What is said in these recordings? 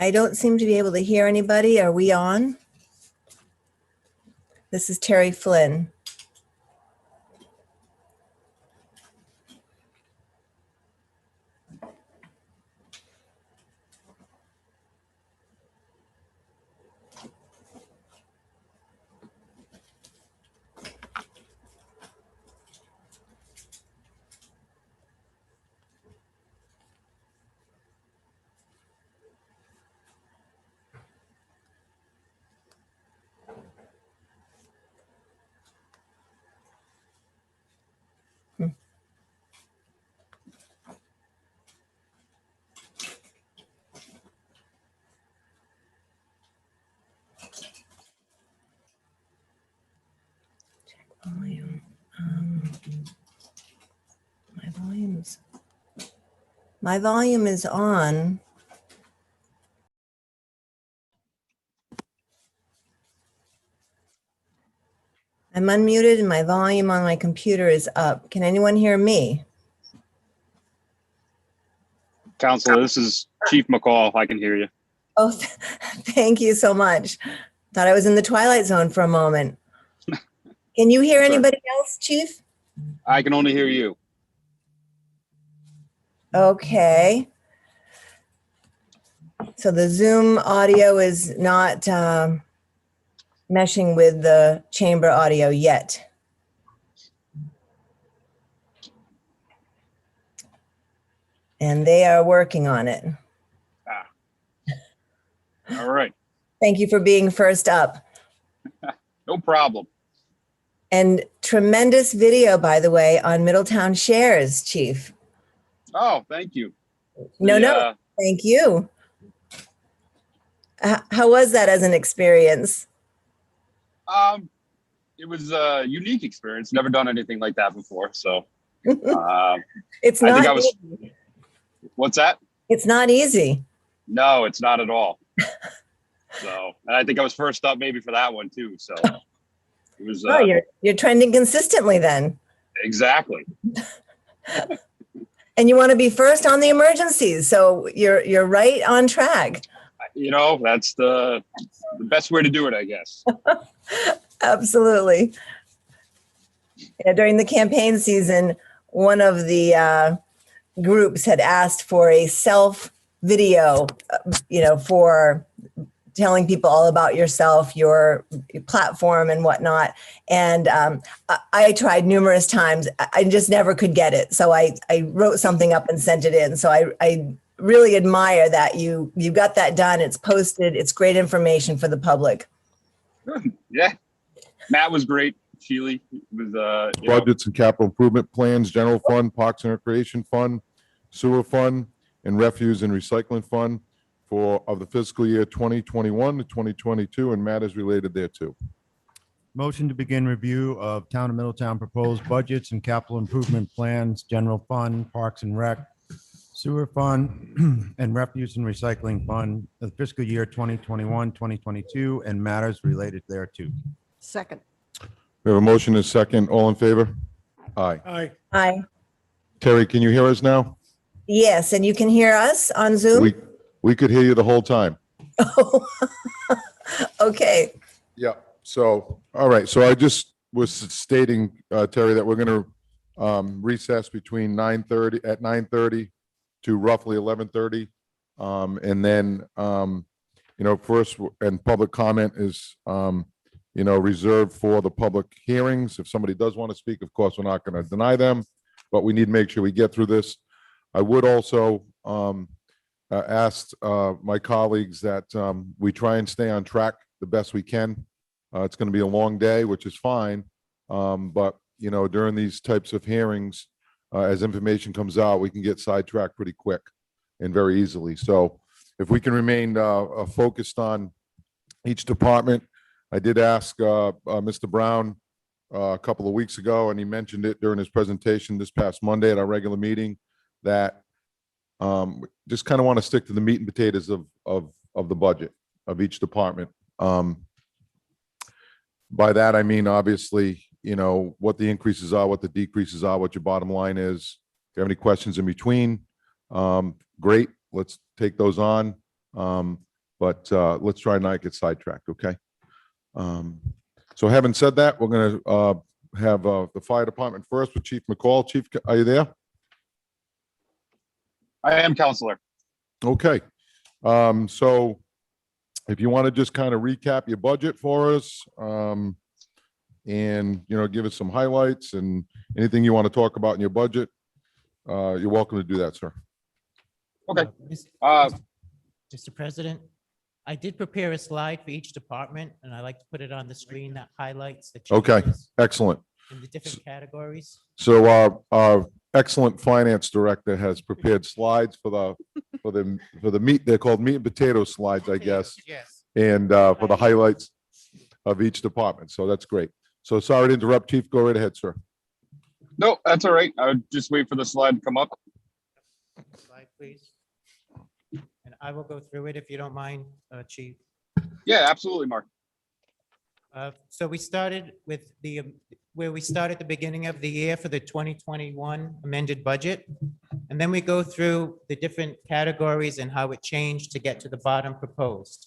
I don't seem to be able to hear anybody. Are we on? This is Terry Flynn. Volume. My volume is on. I'm unmuted and my volume on my computer is up. Can anyone hear me? Counselor, this is Chief McCall. I can hear you. Oh, thank you so much. Thought I was in the twilight zone for a moment. Can you hear anybody else, Chief? I can only hear you. Okay. So the Zoom audio is not meshing with the chamber audio yet. And they are working on it. All right. Thank you for being first up. No problem. And tremendous video, by the way, on Middletown Shares, Chief. Oh, thank you. No, thank you. How was that as an experience? It was a unique experience. Never done anything like that before. So it's not I think easy. What's that? It's not easy. No, it's not at all. So, and I think I was first up maybe for that one too. So it was. Oh, you're trending consistently then. Exactly. And you want to be first on the emergencies, so you're right on track. You know, that's the best way to do it, I guess. Absolutely. Yeah, during the campaign season, one of the groups had asked for a self video, for telling people all about yourself, your platform and whatnot. And I tried numerous times. I just never could get it. So I wrote something up and sent it in. So I really admire that you got that done. It's posted. It's great information for the public. Yeah. Matt was great. Sheely was budgets and capital improvement plans, general fund, parks and recreation fund, sewer fund, and refuse and recycling fund of the fiscal year 2021 to 2022 and matters related thereto. Motion to begin review of Town of Middletown proposed budgets and capital improvement plans, general fund, parks and rec, sewer fund, and refuse and recycling fund of the fiscal year 2021, 2022, and matters related thereto. Second. We have a motion and a second. All in favor? Aye. Aye. Aye. Terry, can you hear us now? Yes, and you can hear us on Zoom? We could hear you the whole time. Oh, okay. Yeah. So, all right. So I just was stating, Terry, that we're going to recess between 9:30 to roughly 11:30. And then, first and public comment is, reserved for the public hearings. If somebody does want to speak, of course, we're not going to deny them, but we need to make sure we get through this. I would also ask my colleagues that we try and stay on track the best we can. It's going to be a long day, which is fine. But, during these types of hearings, as information comes out, we can get sidetracked pretty quick and very easily. So if we can remain focused on each department. I did ask Mr. Brown a couple of weeks ago, and he mentioned it during his presentation this past Monday at our regular meeting, that just kind of want to stick to the meat and potatoes of the budget of each department. By that, I mean, obviously, what the increases are, what the decreases are, what your bottom line is. If you have any questions in between, great. Let's take those on. but let's try not to get sidetracked, okay? So having said that, we're going to have the fire department first with Chief McCall. Chief, are you there? I am, Counselor. Okay. So if you want to just kind of recap your budget for us, and, give us some highlights and anything you want to talk about in your budget, you're welcome to do that, sir. Okay. Mr. President, I did prepare a slide for each department, and I like to put it on the screen that highlights the Okay. changes Excellent. in the different categories. So our excellent finance director has prepared slides for the meat. They're called meat and potato slides, I guess, Yes. and for the highlights of each department. So that's great. So sorry to interrupt, Chief. Go right ahead, sir. No, that's all right. I would just wait for the slide to come up. Slide, please. And I will go through it if you don't mind, Chief. Yeah, absolutely, Mark. So we started with where we start at the beginning of the year for the 2021 amended budget. And then we go through the different categories and how it changed to get to the bottom proposed.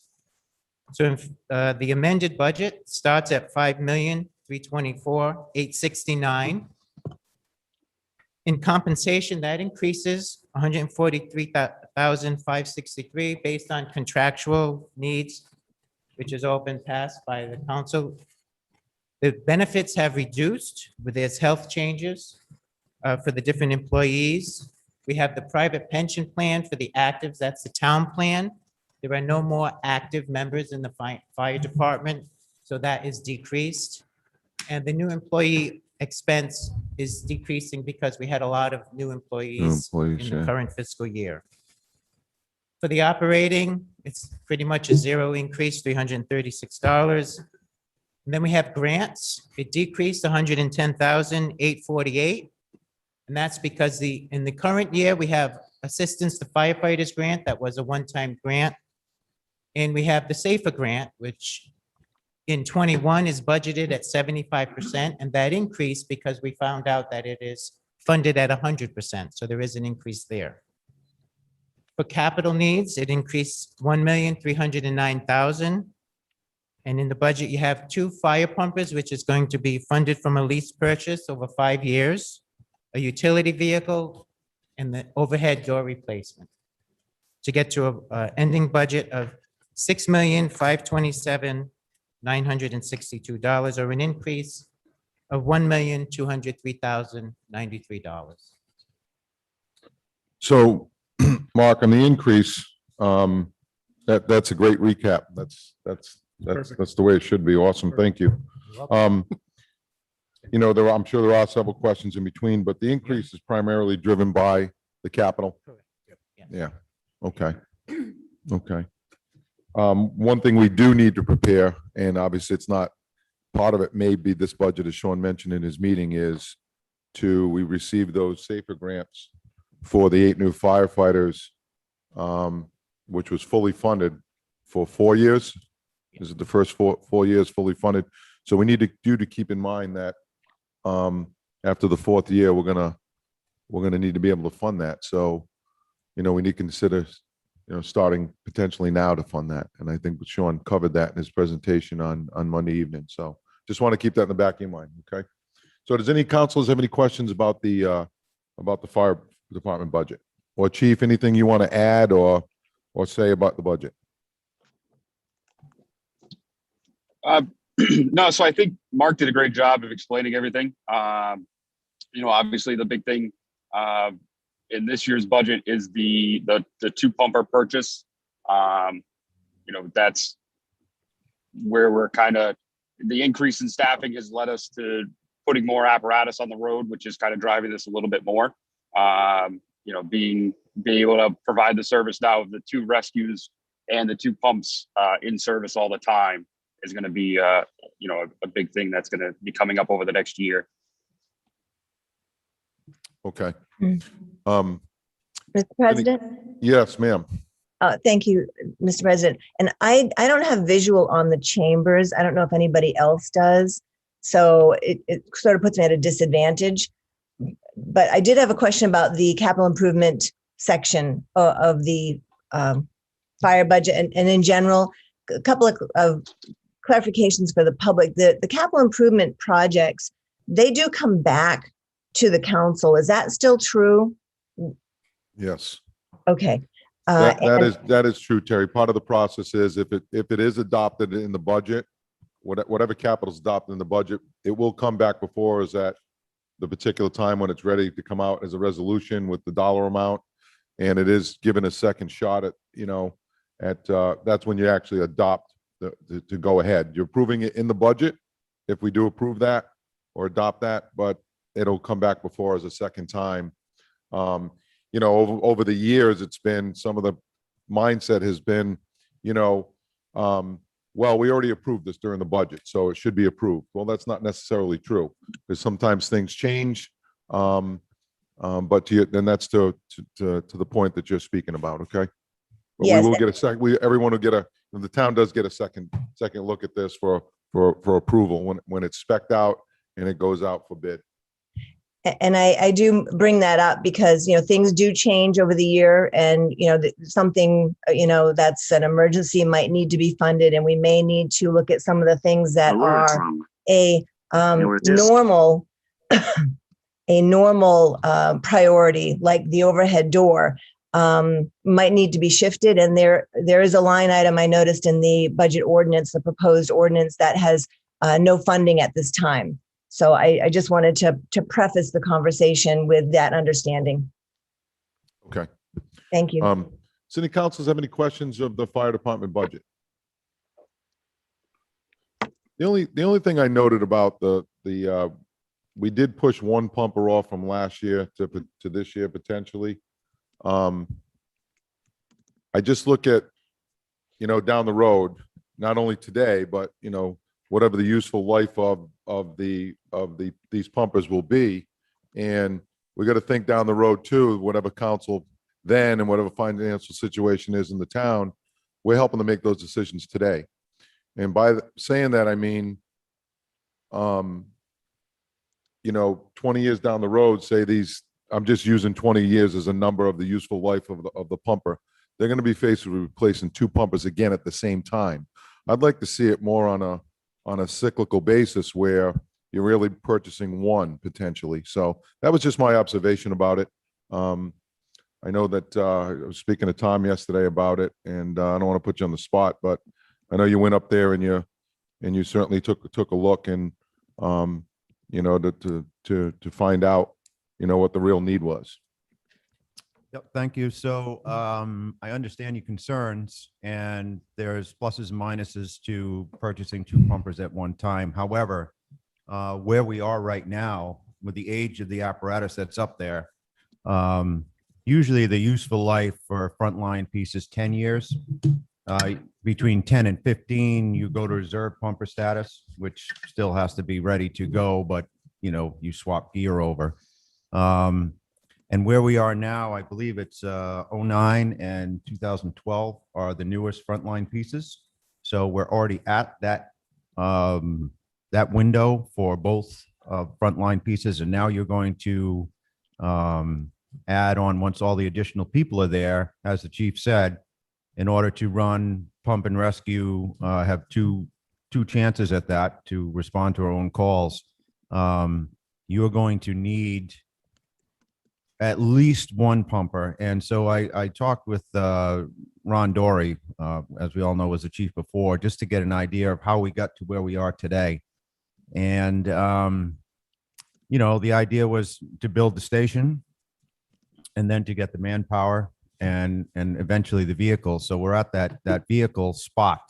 So the amended budget starts at $5,324,869. In compensation, that increases $143,563 based on contractual needs, which has all been passed by the council. The benefits have reduced with its health changes for the different employees. We have the private pension plan for the actives, that's the town plan. There are no more active members in the fire department, so that is decreased. And the new employee expense is decreasing because we had a lot of new employees in the current fiscal year. For the operating, it's pretty much a zero increase, $336. And then we have grants. It decreased $110,848. And that's because in the current year, we have assistance to firefighters grant. That was a one-time grant. And we have the SAFER grant, which in 21 is budgeted at 75%. And that increased because we found out that it is funded at 100%. So there is an increase there. For capital needs, it increased $1,309,000. And in the budget, you have 2 fire pumpers, which is going to be funded from a lease purchase over 5 years, a utility vehicle, and the overhead door replacement, to get to a ending budget of $6,527,962, or an increase of $1,203,093. So, Mark, on the increase, that's a great recap. That's the way it should be. Awesome. Thank you. I'm sure there are several questions in between, but the increase is primarily driven by the capital. Yeah. Okay. Okay. One thing we do need to prepare, and obviously it's not part of it, may be this budget, as Sean mentioned in his meeting, is we received those SAFER grants for the 8 new firefighters, which was fully funded for 4 years. This is the first four years fully funded. So we need to keep in mind that after the 4th year, we're gonna need to be able to fund that. So, we need to consider, starting potentially now to fund that. And I think Sean covered that in his presentation on Monday evening. So just want to keep that in the back of your mind. Okay. So does any councilors have any questions about the fire department budget? Or Chief, anything you want to add or say about the budget? No, so I think Mark did a great job of explaining everything. Obviously the big thing in this year's budget is the 2 pumper purchase. That's where we're the increase in staffing has led us to putting more apparatus on the road, which is kind of driving this a little bit more. Being able to provide the service now of the 2 rescues and the 2 pumps in service all the time is going to be, a big thing that's going to be coming up over the next year. Okay. Mr. President? Yes, ma'am. Thank you, Mr. President. And I don't have visual on the chambers. I don't know if anybody else does. So it sort of puts me at a disadvantage. But I did have a question about the capital improvement section of the fire budget and in general, a couple of clarifications for the public. The capital improvement projects, they do come back to the council. Is that still true? Yes. Okay. That is true, Terry. Part of the process is if it is adopted in the budget, whatever capital is adopted in the budget, it will come back before us at the particular time when it's ready to come out as a resolution with the dollar amount. And it is given a second shot at, that's when you actually adopt to go ahead. You're approving it in the budget if we do approve that or adopt that, but it'll come back before us a second time. Over the years, it's been some of the mindset has been, well, we already approved this during the budget, so it should be approved. Well, that's not necessarily true because sometimes things change. But then that's to the point that you're speaking about. Okay. But Yes. we will get a second. Everyone will get the town does get a second look at this for approval when it's spec'd out and it goes out for bid. And I do bring that up because, things do change over the year and, something, that's an emergency might need to be funded. And we may need to look at some of the things that are a normal, priority, like the overhead door, might need to be shifted. And there is a line item I noticed in the budget ordinance, the proposed ordinance that has no funding at this time. So I just wanted to preface the conversation with that understanding. Okay. Thank you. City councils have any questions of the fire department budget? The only thing I noted about we did push one pumper off from last year to this year potentially. I just look at, down the road, not only today, but whatever the useful life of these pumpers will be. And we got to think down the road too, whatever council then and whatever financial situation is in the town, we're helping to make those decisions today. And by saying that, I mean, 20 years down the road, say I'm just using 20 years as a number of the useful life of the pumper. They're going to be faced with replacing two pumpers again at the same time. I'd like to see it more on a cyclical basis where you're really purchasing one potentially. So that was just my observation about it. I know that I was speaking to Tom yesterday about it, and I don't want to put you on the spot, but I know you went up there and you certainly took a look and to find out what the real need was. Yep, thank you. So I understand your concerns, and there's pluses and minuses to purchasing two pumpers at one time. However, where we are right now with the age of the apparatus that's up there, usually the useful life for a frontline piece is 10 years. Between 10 and 15, you go to reserve pumper status, which still has to be ready to go, but you swap gear over. And where we are now, I believe it's 09 and 2012 are the newest frontline pieces. So we're already at that window for both frontline pieces. And now you're going to add on, once all the additional people are there, as the chief said, in order to run pump and rescue, have two chances at that to respond to our own calls. You're going to need at least one pumper. And so I talked with Ron Dory, as we all know, was the chief before, just to get an idea of how we got to where we are today. And, the idea was to build the station and then to get the manpower and eventually the vehicle. So we're at that vehicle spot.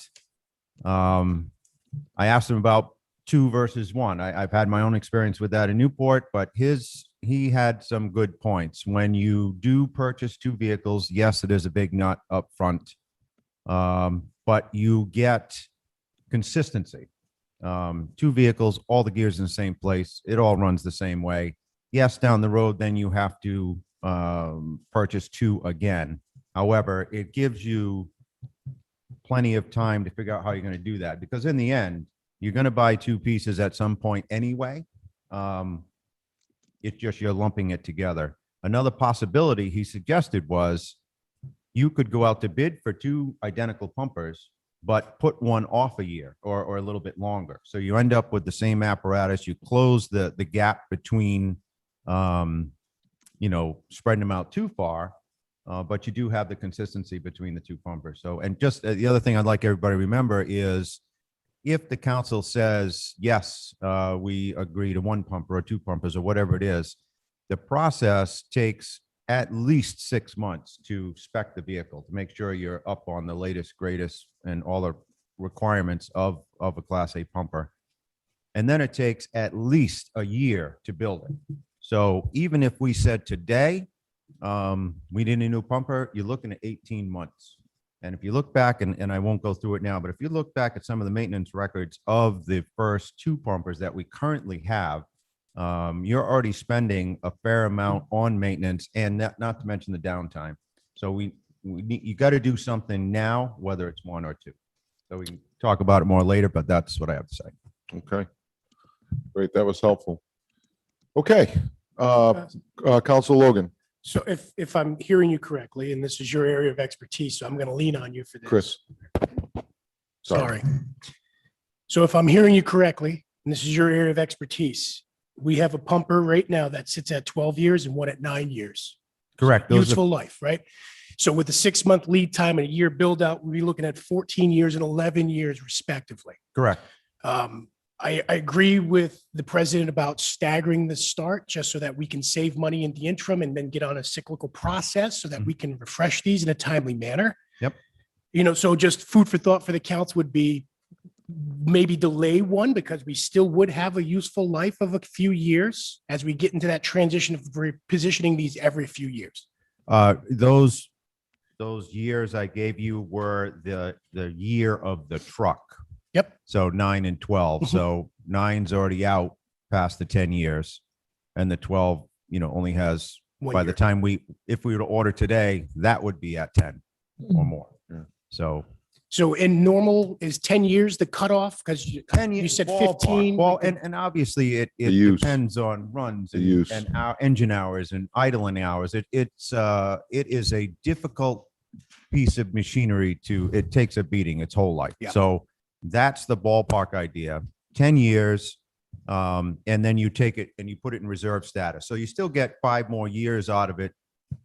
I asked him about 2 versus 1. I've had my own experience with that in Newport, but he had some good points. When you do purchase 2 vehicles, yes, it is a big nut up front, but you get consistency. 2 vehicles, all the gears in the same place. It all runs the same way. Yes, down the road, then you have to purchase 2 again. However, it gives you plenty of time to figure out how you're going to do that, because in the end, you're going to buy 2 pieces at some point anyway. It's just you're lumping it together. Another possibility he suggested was you could go out to bid for two identical pumpers, but put one off a year or a little bit longer. So you end up with the same apparatus. You close the gap between, spreading them out too far, but you do have the consistency between the two pumpers. So, and just the other thing I'd like everybody to remember is if the council says, yes, we agree to one pumper or two pumpers or whatever it is, the process takes at least 6 months to spec the vehicle to make sure you're up on the latest, greatest, and all the requirements of a Class A pumper. And then it takes at least a year to build it. So even if we said today, we need a new pumper, you're looking at 18 months. And if you look back, and I won't go through it now, but if you look back at some of the maintenance records of the first two pumpers that we currently have, you're already spending a fair amount on maintenance, and not to mention the downtime. So you got to do something now, whether it's one or two. So we can talk about it more later, but that's what I have to say. Okay. Great. That was helpful. Okay. Council Logan, So if I'm hearing you correctly, and this is your area of expertise, so I'm going to lean on you for this. Chris. Sorry. So if I'm hearing you correctly, and this is your area of expertise, we have a pumper right now that sits at 12 years and one at 9 years. Correct. Those are, Useful life, right? So with the 6-month lead time and a year build out, we'll be looking at 14 years and 11 years respectively. correct. I agree with the president about staggering the start just so that we can save money in the interim and then get on a cyclical process so that we can refresh these in a timely manner. Yep. So just food for thought for the council would be maybe delay one because we still would have a useful life of a few years as we get into that transition of repositioning these every few years. Those years I gave you were the year of the truck. Yep. So 9 and 12. So 9's already out past the 10 years, and the 12, only has, 1 by year. the time if we were to order today, that would be at 10 or more. Yeah. So in normal is 10 years the cutoff because you 10 years, you said ballpark. 15. Well, and obviously it use. depends on runs The use. and our engine hours and idling hours. It is a difficult piece of machinery it takes a beating its whole life. Yeah. So that's the ballpark idea. 10 years. And then you take it and you put it in reserve status. So you still get 5 more years out of it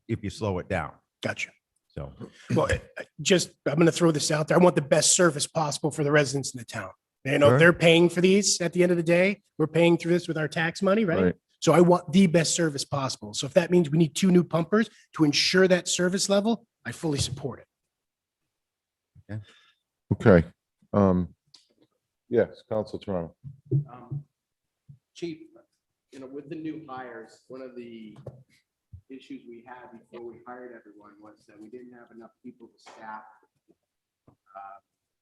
if you slow it down. Gotcha. So Well, I'm going to throw this out there. I want the best service possible for the residents in the town. Sure. They're paying for these at the end of the day. We're paying through this with our tax money, right? Right. So I want the best service possible. So if that means we need 2 new pumpers to ensure that service level, I fully support it. Okay. Yes, Council Toronto. Chief, with the new hires, one of the issues we had before we hired everyone was that we didn't have enough people to staff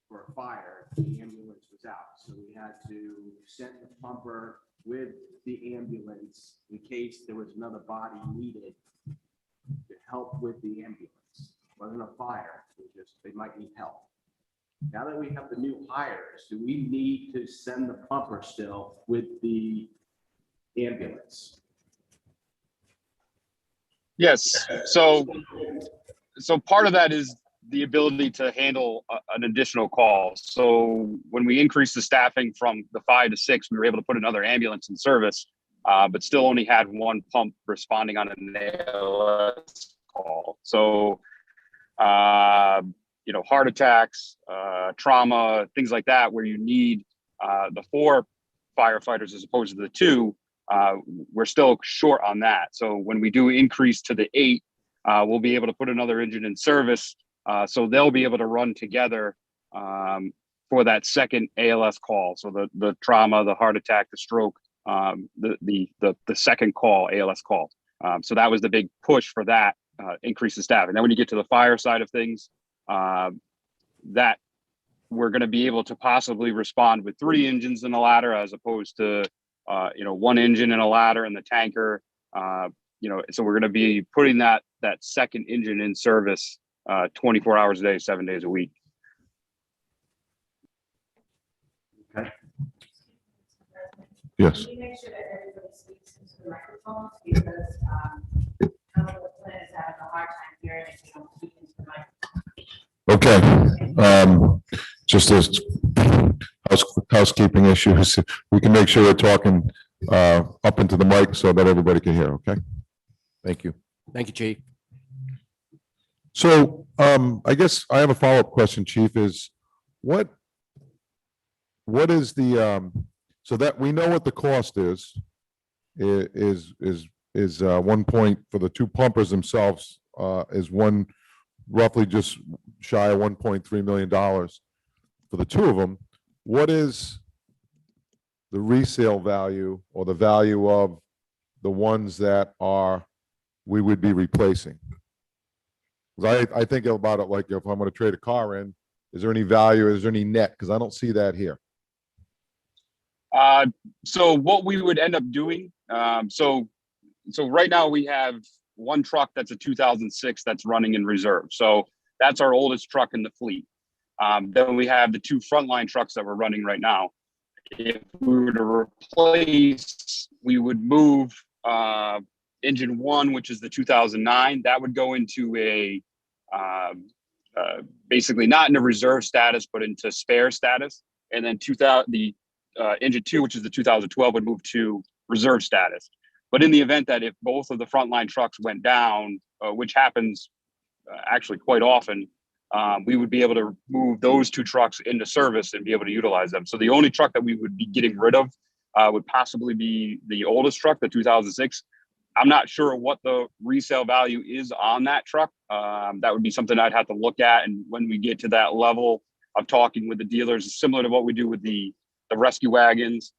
for a fire. The ambulance was out, so we had to send the pumper with the ambulance in case there was another body needed to help with the ambulance. It wasn't a fire, they might need help. Now that we have the new hires, do we need to send the pumper still with the ambulance? Yes. So part of that is the ability to handle an additional call. So when we increased the staffing from the 5 to 6, we were able to put another ambulance in service, but still only had one pump responding on an ALS call. So, heart attacks, trauma, things like that, where you need the 4 firefighters as opposed to the 2, we're still short on that. So when we do increase to the 8, we'll be able to put another engine in service. So they'll be able to run together for that second ALS call. So the trauma, the heart attack, the stroke, the second call, ALS call. So that was the big push for that increase in staff. And then when you get to the fire side of things, that we're going to be able to possibly respond with 3 engines in a ladder as opposed to 1 engine in a ladder and the tanker. So we're going to be putting that second engine in service 24 hours a day, 7 days a week. Yes. Can you make sure that everybody speaks into the microphones because Councilor Flynn is having a hard time hearing if you don't speak into the microphone? Okay, just as housekeeping issues, we can make sure we're talking up into the mic so that everybody can hear, okay? Thank you. Thank you, Chief. So I guess I have a follow-up question, Chief, is what is the, so that we know what the cost is 1 point for the two pumpers themselves is roughly just shy of $1.3 million for the two of them. What is the resale value or the value of the ones that we would be replacing? 'Cause I think about it like if I'm going to trade a car in, is there any value? Is there any net? Because I don't see that here. So what we would end up doing, so right now we have one truck that's a 2006 that's running in reserve. So that's our oldest truck in the fleet. Then we have the two frontline trucks that we're running right now. If we were to replace, we would move engine one, which is the 2009. That would go into basically not into reserve status, but into spare status. And then engine two, which is the 2012, would move to reserve status. But in the event that if both of the frontline trucks went down, which happens actually quite often, we would be able to move those two trucks into service and be able to utilize them. So the only truck that we would be getting rid of would possibly be the oldest truck, the 2006. I'm not sure what the resale value is on that truck. That would be something I'd have to look at. And when we get to that level of talking with the dealers, similar to what we do with the rescue wagons,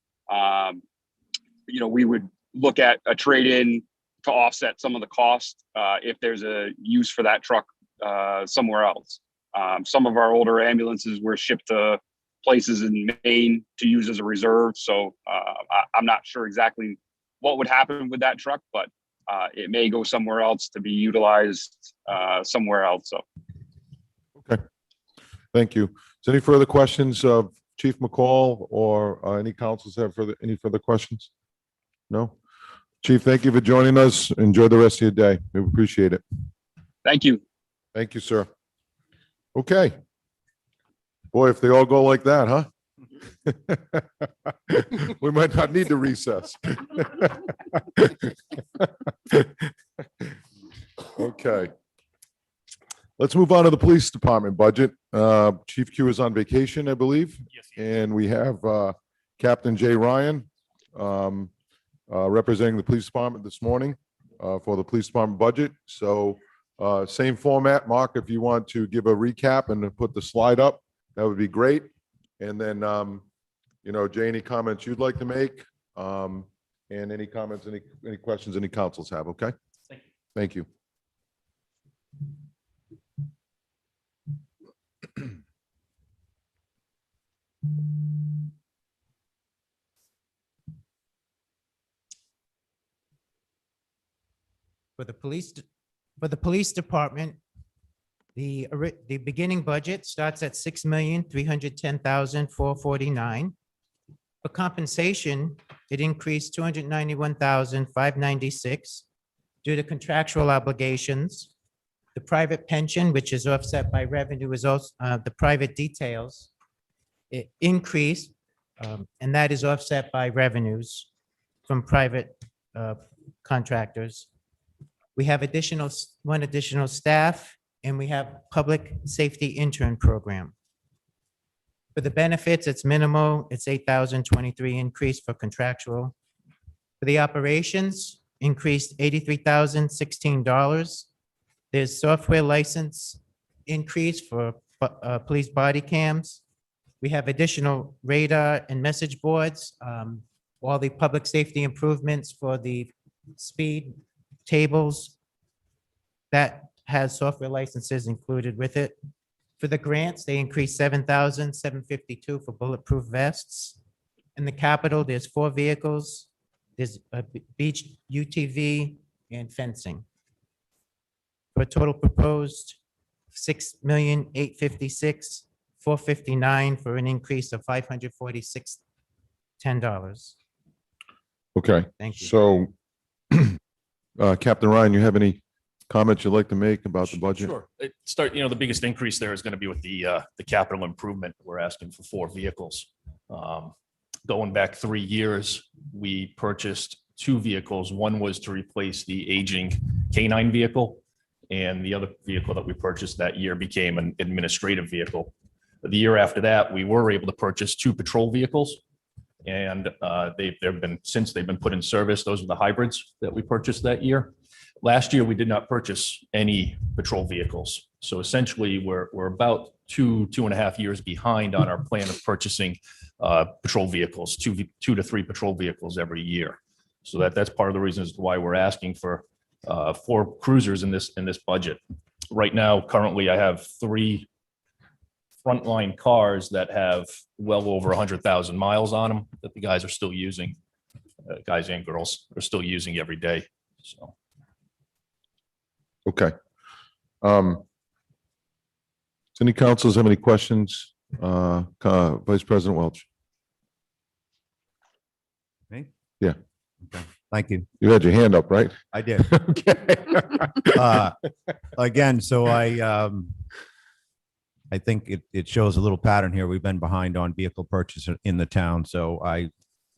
we would look at a trade-in to offset some of the cost if there's a use for that truck somewhere else. Some of our older ambulances were shipped to places in Maine to use as a reserve. So I'm not sure exactly what would happen with that truck, but it may go somewhere else to be utilized somewhere else. So. Okay. Thank you. Is there any further questions of Chief McCall or any councils have any further questions? No? Chief, thank you for joining us. Enjoy the rest of your day. We appreciate it. Thank you. Thank you, sir. Okay. Boy, if they all go like that, huh? We might not need to recess. Okay. Let's move on to the police department budget. Chief Q is on vacation, I believe. Yes. And we have Captain Jay Ryan representing the police department this morning for the police department budget. So same format, Mark, if you want to give a recap and put the slide up, that would be great. And then, Jay, any comments you'd like to make? And any comments, any questions any councils have, okay? Thank you. Thank you. For the police department, the beginning budget starts at $6,310,449. For compensation, it increased $291,596 due to contractual obligations. The private pension, which is offset by revenue, is also the private details. It increased, and that is offset by revenues from private contractors. We have one additional staff, and we have public safety intern program. For the benefits, it's minimal. It's $8,023 increase for contractual. For the operations, increased $83,016. There's software license increase for police body cams. We have additional radar and message boards, all the public safety improvements for the speed tables. That has software licenses included with it. For the grants, they increased $7,752 for bulletproof vests. In the capital, there's 4 vehicles. There's a beach UTV and fencing. For a total proposed $6,856,459 for an increase of $546.10. Okay. Thank you. So, Captain Ryan, you have any comments you'd like to make about the budget? Sure. The biggest increase there is going to be with the capital improvement. We're asking for 4 vehicles. Going back 3 years, we purchased 2 vehicles. One was to replace the aging K9 vehicle, and the other vehicle that we purchased that year became an administrative vehicle. The year after that, we were able to purchase 2 patrol vehicles, and they've been put in service. Those are the hybrids that we purchased that year. Last year, we did not purchase any patrol vehicles. So essentially, we're about 2.5 years behind on our plan of purchasing patrol vehicles, 2 to 3 patrol vehicles every year. So that's part of the reasons why we're asking for 4 cruisers in this budget. Right now, currently, I have 3 frontline cars that have well over 100,000 miles on them that the guys are still using. Guys and girls are still using every day. So. Okay. Does any councilors have any questions? Vice President Welch, Me? Yeah. Okay. Thank you. you had your hand up, right? I did. Okay. Again, so I think it shows a little pattern here. We've been behind on vehicle purchase in the town, so I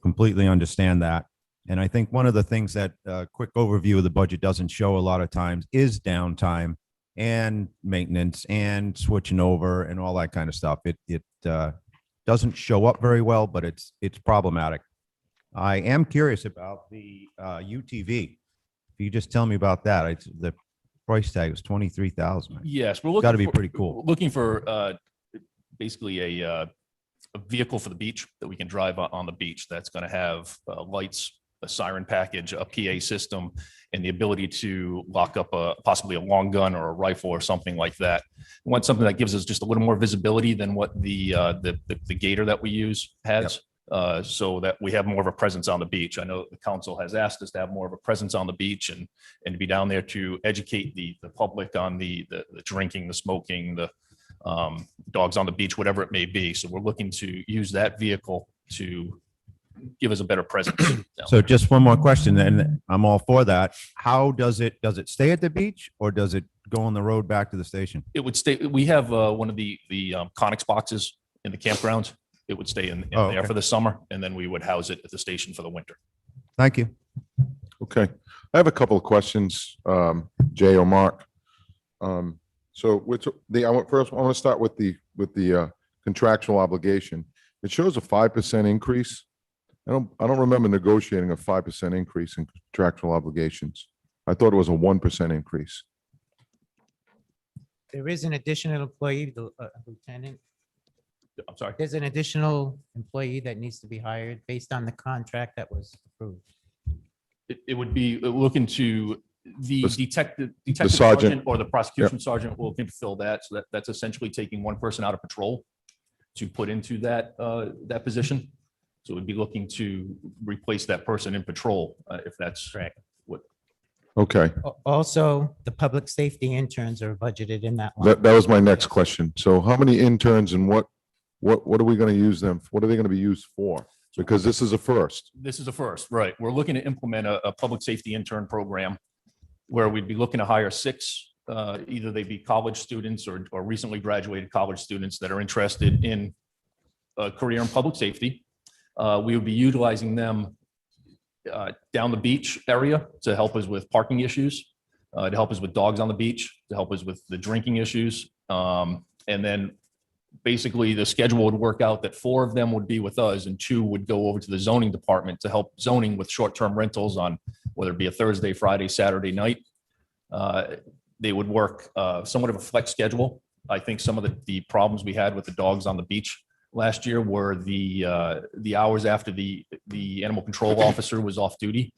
completely understand that. And I think one of the things that a quick overview of the budget doesn't show a lot of times is downtime and maintenance and switching over and all that kind of stuff. It doesn't show up very well, but it's problematic. I am curious about the UTV. If you just tell me about that, the price tag was 23,000. Yes, we're looking. Got to be for- pretty cool. Looking for basically a vehicle for the beach that we can drive on the beach. That's going to have lights, a siren package, a PA system, and the ability to lock up possibly a long gun or a rifle or something like that. We want something that gives us just a little more visibility than what the Gator that we use has. So that we have more of a presence on the beach. I know the council has asked us to have more of a presence on the beach and to be down there to educate the public on the drinking, the smoking, the dogs on the beach, whatever it may be. So we're looking to use that vehicle to give us a better presence. So just one more question, and I'm all for that. How does it stay at the beach or does it go on the road back to the station? It would stay. We have one of the Conex boxes in the campground. It would stay in Oh, there okay. for the summer, and then we would house it at the station for the winter. Thank you. Okay. I have a couple of questions, Jay or Mark. So I want to start with the contractual obligation. It shows a 5% increase. I don't remember negotiating a 5% increase in contractual obligations. I thought it was a 1% increase. There is an additional employee, the lieutenant. I'm sorry. There's an additional employee that needs to be hired based on the contract that was approved. It would be looking to the detective sergeant. sergeant or the prosecution sergeant will looking to fill that. So that's essentially taking one person out of patrol to put into that position. So we'd be looking to replace that person in patrol if that's Correct. what. Okay. Also, the public safety interns are budgeted in that line. That was my next question. So how many interns and what are we going to use them? What are they going to be used for? Because this is a first. This is a first, right? We're looking to implement a public safety intern program where we'd be looking to hire 6, either they be college students or recently graduated college students that are interested in a career in public safety. We would be utilizing them down the beach area to help us with parking issues, to help us with dogs on the beach, to help us with the drinking issues. And then basically the schedule would work out that 4 of them would be with us and 2 would go over to the zoning department to help zoning with short-term rentals on whether it be a Thursday, Friday, Saturday night. They would work somewhat of a flex schedule. I think some of the problems we had with the dogs on the beach last year were the hours after the animal control officer was off duty.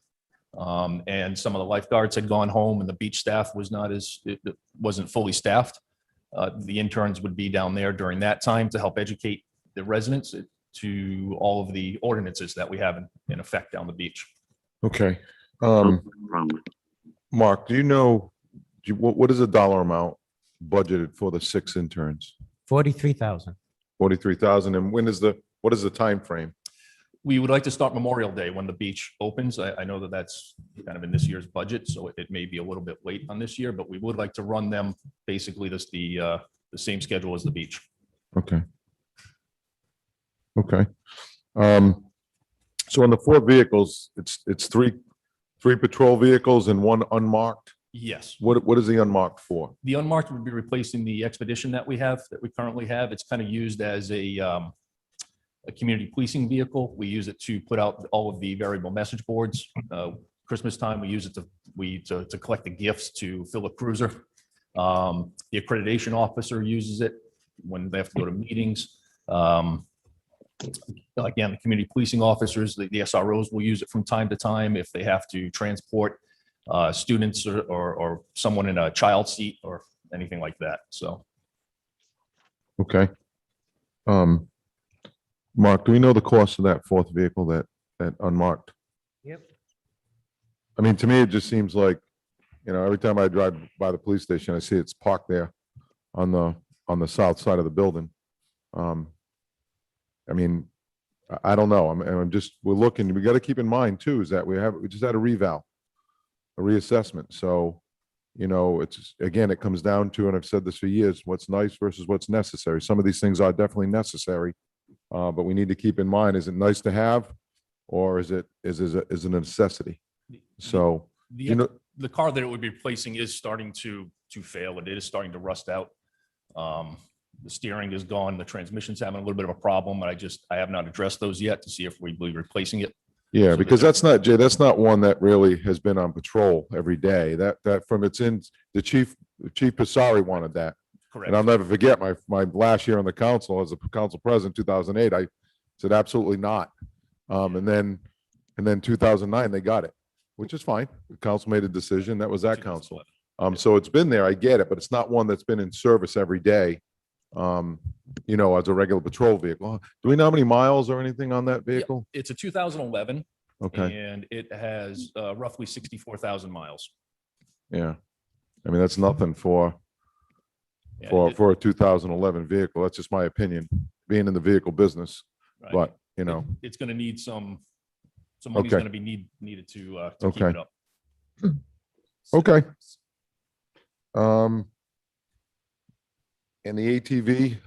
And some of the lifeguards had gone home and the beach staff wasn't fully staffed. The interns would be down there during that time to help educate the residents to all of the ordinances that we have in effect down the beach. Okay. Mark, do you know, what is the dollar amount budgeted for the 6 interns? 43,000. 43,000. And what is the time frame? We would like to start Memorial Day when the beach opens. I know that that's kind of in this year's budget, so it may be a little bit late on this year, but we would like to run them basically the same schedule as the beach. Okay. Okay. So on the 4 vehicles, it's three patrol vehicles and 1 unmarked. Yes. What is the unmarked for? The unmarked would be replacing the Expedition that we currently have. It's kind of used as a community policing vehicle. We use it to put out all of the variable message boards. Christmas time, we use it to collect the gifts to fill a cruiser. The accreditation officer uses it when they have to go to meetings. Again, the community policing officers, the SROs will use it from time to time if they have to transport students or someone in a child seat or anything like that. So. Okay. Mark, do we know the cost of that 4th vehicle, that unmarked? Yep. I mean, to me, it just seems like, every time I drive by the police station, I see it's parked there on the south side of the building. I mean, I don't know. We're looking, we got to keep in mind too, is that we just had a reassessment. So, it's, again, it comes down to, and I've said this for years, what's nice versus what's necessary. Some of these things are definitely necessary, but we need to keep in mind, is it nice to have, or is it a necessity? So, The car that it would be replacing is starting to fail. It is starting to rust out. The steering is gone. The transmission's having a little bit of a problem. I have not addressed those yet to see if we will be replacing it. yeah, So because that's not one that really has been on patrol every day. That from its in, Chief Passari wanted that. Correct. And I'll never forget my last year on the council as a council president, 2008, I said, absolutely not. And then 2009, they got it, which is fine. The council made a decision. That was that council. So it's been there. I get it, but it's not one that's been in service every day. As a regular patrol vehicle. Do we know how many miles or anything on that vehicle? It's a 2011. Okay. And it has roughly 64,000 miles. Yeah. I mean, that's nothing for Yeah, a 2011 vehicle. That's just my opinion, being in the vehicle business. right. But, It's going to need some money's Okay. going to be needed to keep Okay. it up. Okay. And the ATV,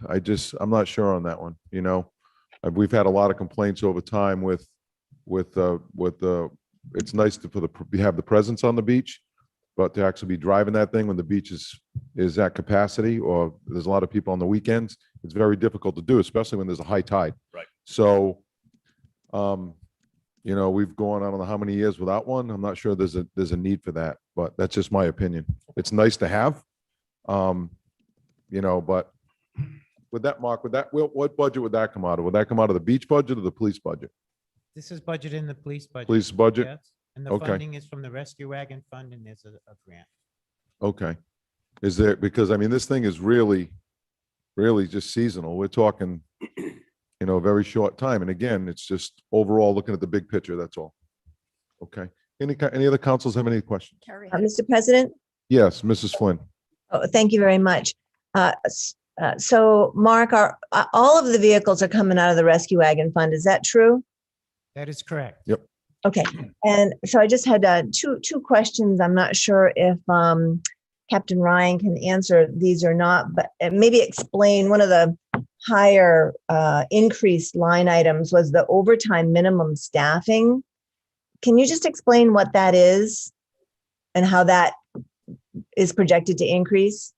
I'm not sure on that one, we've had a lot of complaints over time with it's nice to have the presence on the beach, but to actually be driving that thing when the beach is at capacity, or there's a lot of people on the weekends, it's very difficult to do, especially when there's a high tide. Right. So, we've gone, I don't know how many years without one. I'm not sure there's a need for that, but that's just my opinion. It's nice to have. But with that, Mark, what budget would that come out of? Would that come out of the beach budget or the police budget? This is budgeted in the police budget. Police budget? Yes. And the Okay. funding is from the Rescue Wagon Fund, and there's a grant. Okay. Is there, because this thing is really just seasonal. We're talking, very short time. And again, it's just overall looking at the big picture. That's all. Okay. Any other councils have any questions? Mr. President? Yes, Mrs. Flynn. Oh, thank you very much. So Mark, all of the vehicles are coming out of the Rescue Wagon Fund. Is that true? That is correct. Yep. Okay. And so I just had two questions. I'm not sure if Captain Ryan can answer these or not, but maybe explain one of the higher increased line items was the overtime minimum staffing. Can you just explain what that is and how that is projected to increase?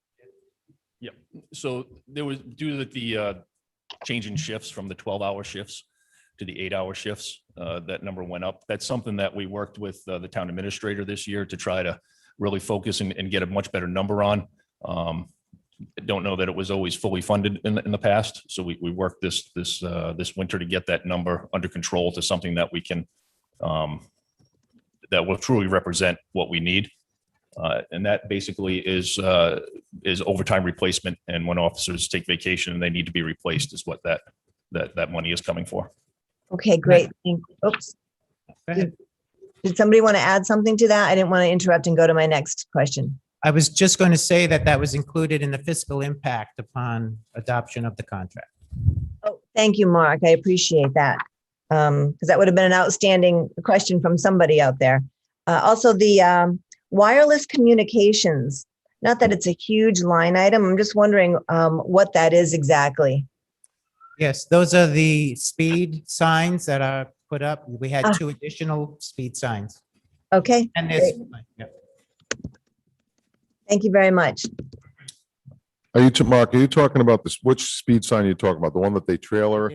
Yep. So there was, due to the change in shifts from the 12-hour shifts to the 8-hour shifts, that number went up. That's something that we worked with the town administrator this year to try to really focus and get a much better number on. I don't know that it was always fully funded in the past. So we worked this winter to get that number under control to something that we can, that will truly represent what we need. And that basically is overtime replacement. And when officers take vacation and they need to be replaced is what that money is coming for. Okay, great. Oops. Go ahead. Did somebody want to add something to that? I didn't want to interrupt and go to my next question. I was just going to say that was included in the fiscal impact upon adoption of the contract. Oh, thank you, Mark. I appreciate that. Because that would have been an outstanding question from somebody out there. Also, the wireless communications, not that it's a huge line item. I'm just wondering what that is exactly. Yes, those are the speed signs that are put up. We had Ah. 2 additional speed signs. Okay, And there's, great. yep. Thank you very much. Mark, are you talking about this, which speed sign are you talking about? The one that they trailer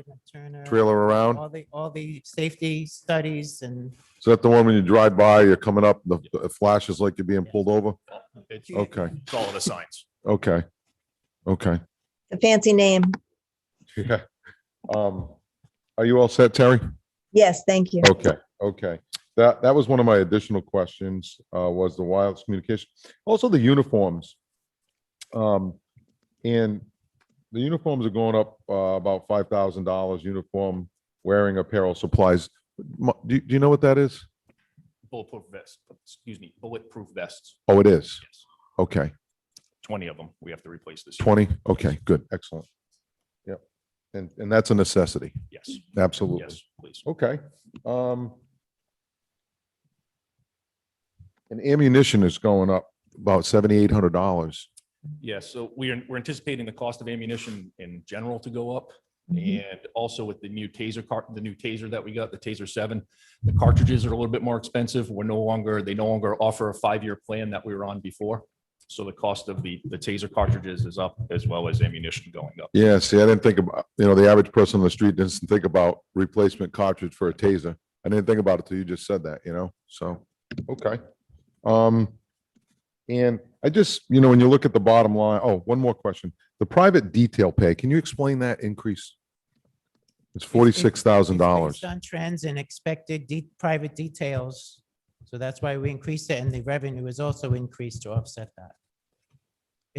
around? All the safety studies and Is that the one when you drive by, you're coming up, the flashes like you're being pulled over? It's Okay, it's all of the signs. okay, okay. A fancy name. Yeah. Are you all set, Terry? Yes, thank you. Okay, okay. That was one of my additional questions, was the wireless communication. Also the uniforms. And the uniforms are going up about $5,000 uniform, wearing apparel supplies. Do you know what that is? Bulletproof vests, excuse me, bulletproof vests. Oh, it is. Yes, Okay, 20 of them we have to replace this year. 20? Okay, good, excellent. Yep. And that's a necessity. Yes, Absolutely. yes, please. Okay. And ammunition is going up about $7,800. Yes, so we're anticipating the cost of ammunition in general to go up. Mhm. And also with the new the new taser that we got, the Taser 7, the cartridges are a little bit more expensive. They no longer offer a 5-year plan that we were on before. So the cost of the taser cartridges is up, as well as ammunition going up. Yeah, see, I didn't think about, the average person on the street doesn't think about replacement cartridge for a taser. I didn't think about it till you just said that, so, okay. And I just, when you look at the bottom line, one more question. The private detail pay, can you explain that increase? It's It's $46,000. based on trends and expected private details. So that's why we increased it, and the revenue is also increased to offset that.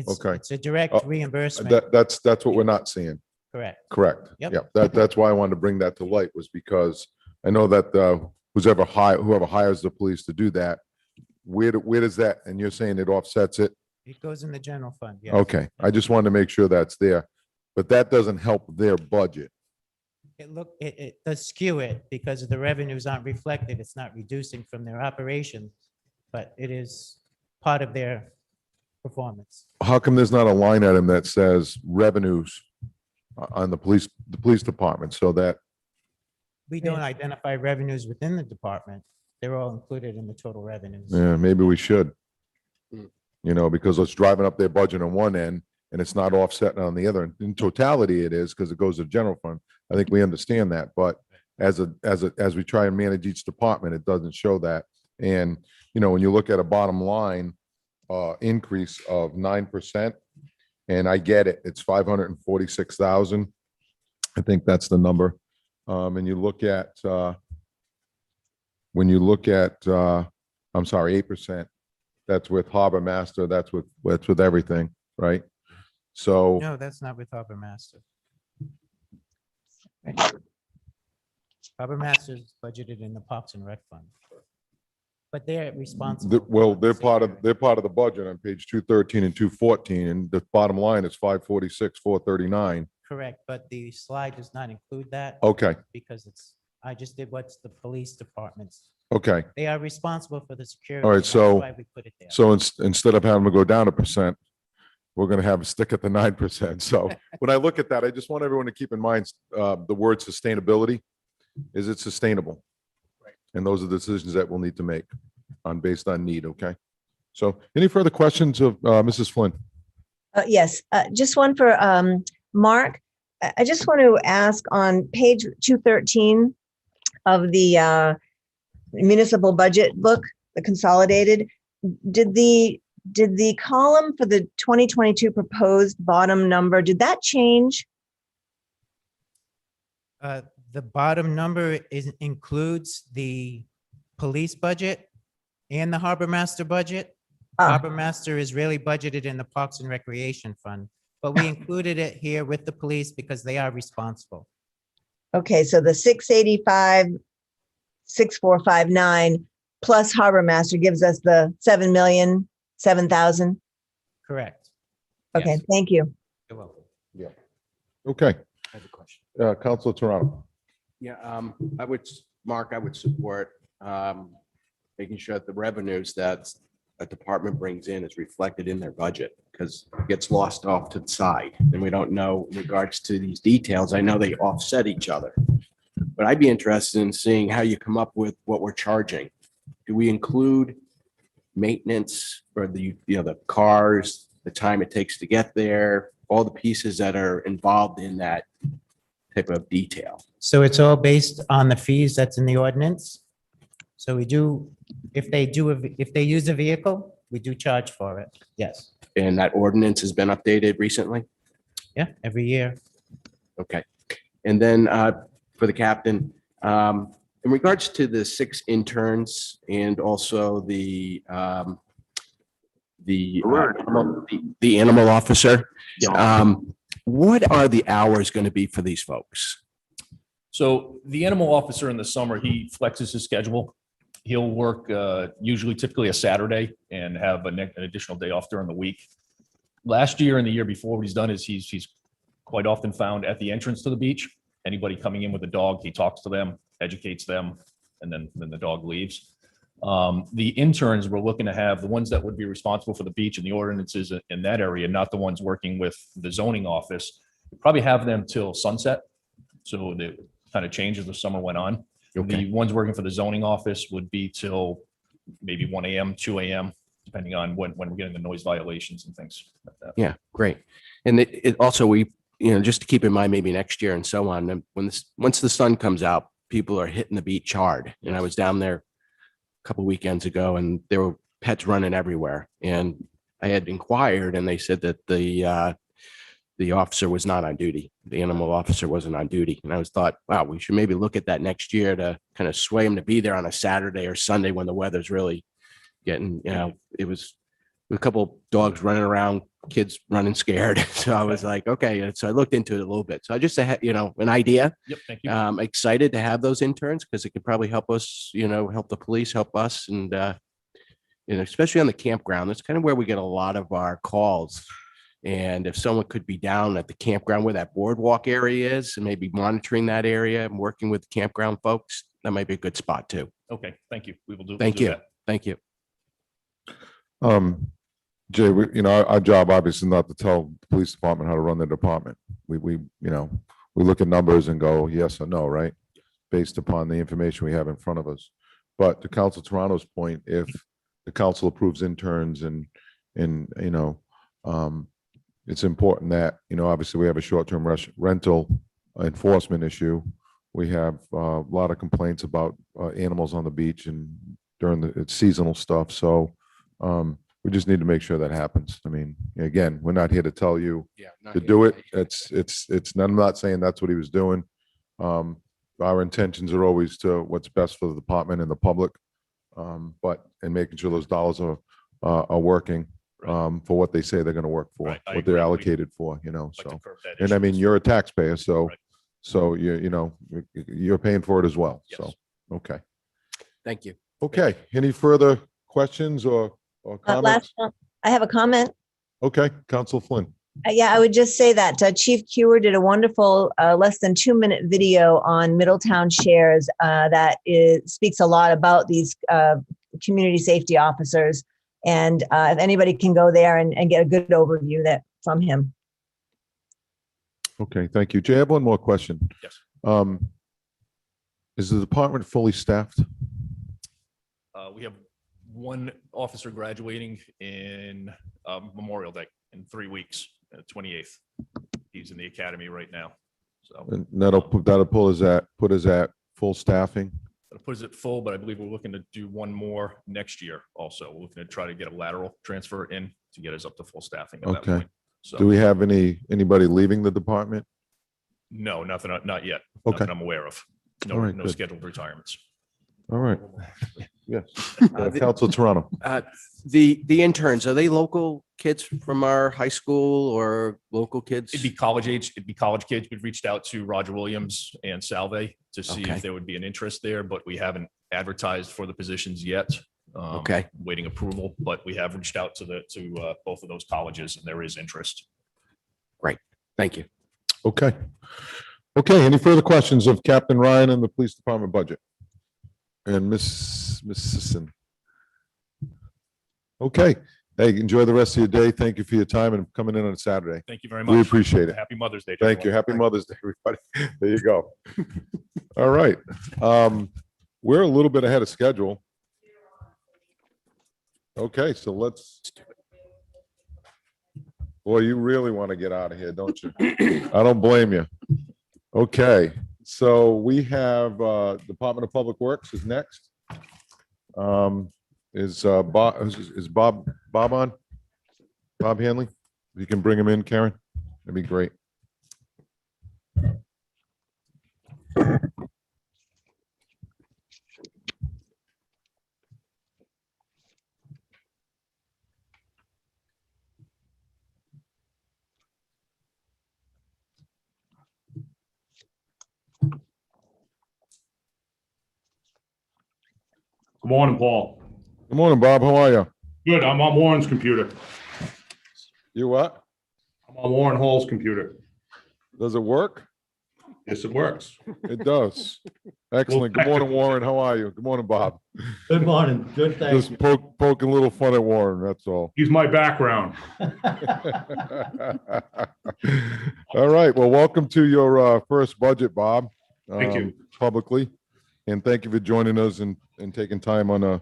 Okay. It's a direct Oh, reimbursement, That's what we're not seeing. correct? Correct. Yep. Yeah, that's why I wanted to bring that to light, was because I know that whoever hires the police to do that, where does that, and you're saying it offsets it? It goes in the general fund, yes. Okay, I just wanted to make sure that's there, but that doesn't help their budget. It does skew it because the revenues aren't reflected. It's not reducing from their operation, but it is part of their performance. How come there's not a line item that says revenues on the police department, so that, We don't identify revenues within the department. They're all included in the total revenues. yeah, maybe we should. Because it's driving up their budget on one end and it's not offsetting on the other. In totality, it is, because it goes to general fund. I think we understand that, but as we try and manage each department, it doesn't show that. And, when you look at a bottom line increase of 9%, and I get it, it's 546,000. I think that's the number. And you look at, when you look at, I'm sorry, 8%, that's with Harbor Master, that's with everything, right? So, No, that's not with Harbor Master. Harbor Master is budgeted in the Parks and Rec Fund. But they're responsible. well, for they're part security. of the budget on page 213 and 214, and the bottom line is 546, 439. Correct, but the slide does not include that Okay, because I just did what's the police departments. okay. They are responsible for the security. All right, That's so- why we put it there. So instead of having to go down 1%, we're going to have a stick at the 9%. So when I look at that, I just want everyone to keep in mind the word sustainability. Is it sustainable? Right. And those are the decisions that we'll need to make based on need. Okay. So any further questions of Mrs. Flynn? Yes, just one for Mark. I just want to ask on page 213 of the municipal budget book, the consolidated, did the column for the 2022 proposed bottom number, did that change? The bottom number includes the police budget and the Harbor Master budget. Ah. Harbor Master is really budgeted in the Parks and Recreation Fund, but we included it here with the police because they are responsible. Okay, so the 685, 6459 plus Harbor Master gives us the 7,007,000. Correct. Okay, Yes. thank you. You're welcome. Okay. I have a question. Councilor Toronto. Yeah, Mark, I would support making sure that the revenues that a department brings in is reflected in their budget, because it gets lost off to the side and we don't know in regards to these details. I know they offset each other. But I'd be interested in seeing how you come up with what we're charging. Do we include maintenance for the cars, the time it takes to get there, all the pieces that are involved in that type of detail? So it's all based on the fees that's in the ordinance. So we do, if they use a vehicle, we do charge for it. Yes. And that ordinance has been updated recently? Yeah, every year. Okay. And then for the captain, in regards to the 6 interns and also the animal officer, what are the hours going to be for these folks? So the animal officer in the summer, he flexes his schedule. He'll work typically a Saturday and have an additional day off during the week. Last year and the year before, what he's done is he's quite often found at the entrance to the beach. Anybody coming in with a dog, he talks to them, educates them, and then the dog leaves. The interns, we're looking to have the ones that would be responsible for the beach and the ordinances in that area, not the ones working with the zoning office. We probably have them till sunset. So they kind of changed as the summer went on. Okay. The ones working for the zoning office would be till maybe 1 a.m., 2 a.m., depending on when we're getting the noise violations and things like that. Yeah, great. And it also, just to keep in mind, maybe next year and so on, once the sun comes out, people are hitting the beach hard. And I was down there a couple weekends ago and there were pets running everywhere. And I had inquired and they said that the officer was not on duty. The animal officer wasn't on duty. And I thought, wow, we should maybe look at that next year to kind of sway him to be there on a Saturday or Sunday when the weather's really getting, it was a couple dogs running around, kids running scared. So I was like, okay. So I looked into it a little bit. So I just had, an idea. Yep, thank you. I'm excited to have those interns because it could probably help us, help the police, help us. And, especially on the campground, that's kind of where we get a lot of our calls. And if someone could be down at the campground where that boardwalk area is and maybe monitoring that area and working with the campground folks, that might be a good spot too. Okay, thank you. We will do. Thank we'll do you. that. Thank you. Jay, our job obviously not to tell the police department how to run their department. We look at numbers and go yes or no, right? Based upon the information we have in front of us. But to Council Toronto's point, if the council approves interns and it's important that, obviously we have a short-term rental enforcement issue. We have a lot of complaints about animals on the beach and during it's seasonal stuff. So we just need to make sure that happens. I mean, again, we're not here to tell you to do it. I'm not saying that's what he was doing. Our intentions are always to what's best for the department and the public, but making sure those dollars are working for what they say they're going to work for, Right, I what they're agree. allocated for, Like to so. curb that And I issue. mean, you're a taxpayer, so, Right. so you're paying for it as well. So, Yes. okay. Thank you. Okay. Any further questions or comments? Last one, I have a comment. Okay, Council Flynn. Yeah, I would just say that Chief Kewer did a wonderful less than 2-minute video on Middletown Shares speaks a lot about these community safety officers. And if anybody can go there and get a good overview from him. Okay, thank you. Jay, I have one more question. Yes. Is the department fully staffed? We have one officer graduating in Memorial Day in 3 weeks, 28th. He's in the academy right now. So And that'll put us at full staffing? that puts it full, but I believe we're looking to do one more next year also. We're looking to try to get a lateral transfer in to get us up to full staffing at that Okay. point. So Do we have anybody leaving the department? no, nothing, not yet. Okay. Nothing I'm aware of. All right, No good. scheduled retirements. All right. Yes. The- Council Toronto. The interns, are they local kids from our high school or local kids? It'd be college age, it'd be college kids. We've reached out to Roger Williams and Salve to see Okay. if there would be an interest there, but we haven't advertised for the positions yet. Okay. Waiting approval, but we have reached out to both of those colleges and there is interest. Thank you. Okay. Okay, any further questions of Captain Ryan and the police department budget? And Miss Sisson? Okay, hey, enjoy the rest of your day. Thank you for your time and coming in on a Saturday. Thank you very much. We appreciate it. Happy Mother's Day. to Thank you. everyone. Happy Mother's Day, everybody. There you go. All right. We're a little bit ahead of schedule. Okay, so let's. Boy, you really want to get out of here, don't you? I don't blame you. Okay, so we have Department of Public Works is next. Is Bob on? Bob Hanley? You can bring him in, Karen? That'd be great. Good morning, Paul. Good morning, Bob. How are you? Good, I'm on Warren's computer. You what? I'm on Warren Hall's computer. Does it work? Yes, it works. It does. Excellent. Good morning, Warren. How are you? Good morning, Bob. Good morning. Good, thank Just you. poking a little fun at Warren, that's all. He's my background. All right, well, welcome to your first budget, Bob. Thank you. Publicly, and thank you for joining us and taking time on a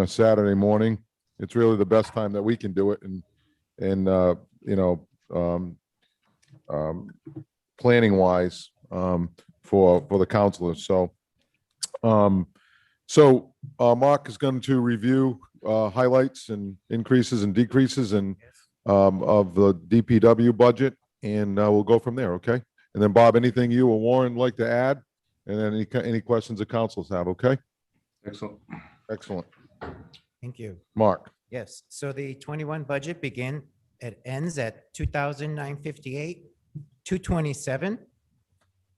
Saturday morning. It's really the best time that we can do it, and you know, planning wise, for the counselors. So Mark is going to review highlights and increases and decreases and of the DPW budget, and we'll go from there. Okay. And then Bob, anything you or Warren like to add? And then any questions the councils have? Okay. Excellent. Excellent. Thank you. Mark. Yes, so the 21 budget it ends at 2,958, 227.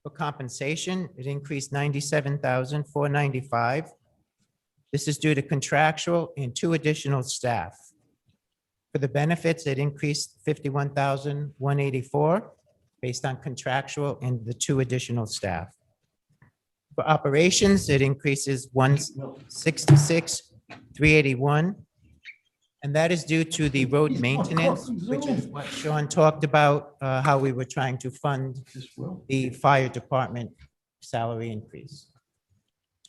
For compensation, it increased 97,495. This is due to contractual and 2 additional staff. For the benefits, it increased 51,184 based on contractual and the 2 additional staff. For operations, it increases 166,381. And that is due to the road maintenance, which is what Sean talked about, how we were trying to fund the fire department salary increase.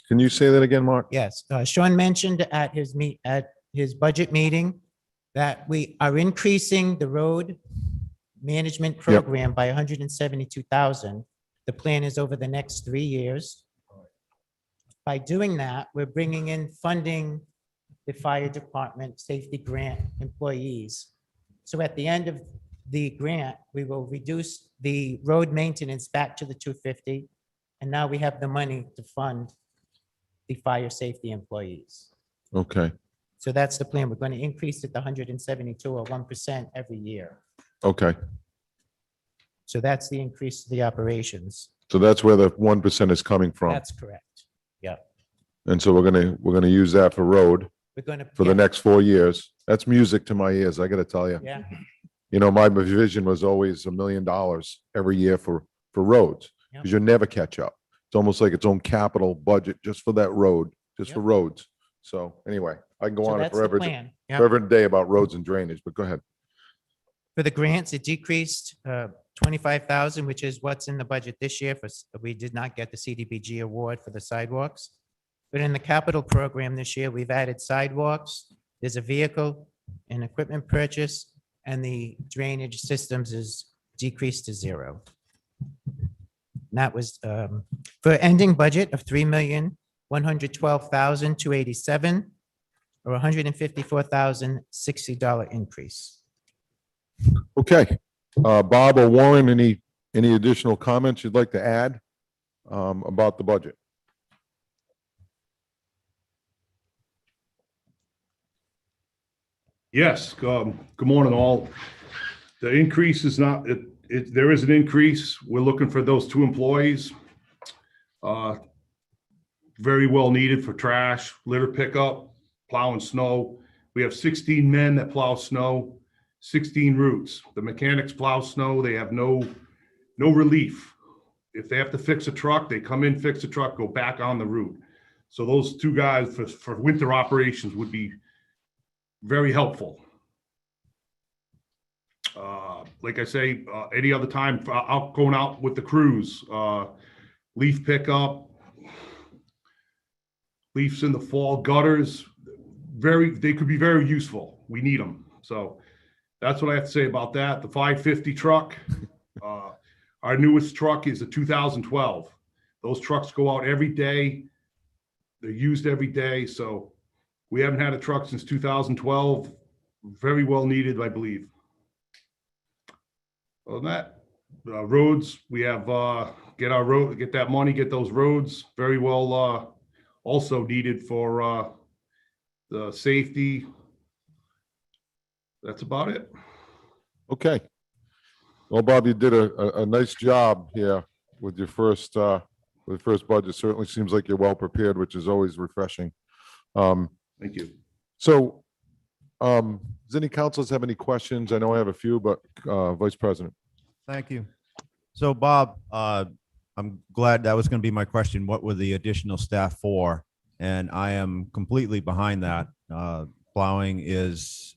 Can you say that again, Mark? Yes, Sean mentioned at his budget meeting that we are increasing the road management program by 172,000. The plan is over the next 3 years. By doing that, we're bringing in funding the fire department safety grant employees. So at the end of the grant, we will reduce the road maintenance back to the 250. And now we have the money to fund the fire safety employees. Okay. So that's the plan. We're going to increase it to 172 or 1% every year. Okay. So that's the increase to the operations. So that's where the 1% is coming from. That's correct. Yeah. And so we're gonna use that for road We're going to. for the next 4 years. That's music to my ears, I gotta tell you. Yeah. You know, my vision was always $1 million every year for roads, Yep. because you never catch up. It's almost like its own capital budget just for that road, just for roads. So anyway, I can go So on that's the forever, plan. Yeah. forever and a day about roads and drainage, but go ahead. For the grants, it decreased 25,000, which is what's in the budget this year. We did not get the CDBG award for the sidewalks. But in the capital program this year, we've added sidewalks. There's a vehicle and equipment purchase, and the drainage systems is decreased to 0. And that was for ending budget of $3,112,287, or $154,060 increase. Okay, Bob or Warren, any additional comments you'd like to add about the budget? Yes, good morning, all. The increase is not, there is an increase. We're looking for those 2 employees. Very well needed for trash, litter pickup, plowing snow. We have 16 men that plow snow, 16 routes. The mechanics plow snow. They have no relief. if they have to fix a truck, they come in, fix a truck, go back on the route. So those two guys for winter operations would be very helpful. Like I say, any other time, out going out with the crews, leaf pickup, leaves in the fall, gutters, they could be very useful. We need them. So that's what I have to say about that. The 550 truck, our newest truck is a 2012. Those trucks go out every day. They're used every day. So we haven't had a truck since 2012. Very well needed, I believe. Other than that, roads, we have, get that money, get those roads very well, also needed for, the safety. That's about it. Okay. Well, Bob, you did a nice job here with your first budget. Certainly seems like you're well prepared, which is always refreshing. Thank you. So, does any councilors have any questions? I know I have a few, but Vice President. Thank you. So Bob, I'm glad that was going to be my question. What were the additional staff for? And I am completely behind that. Plowing is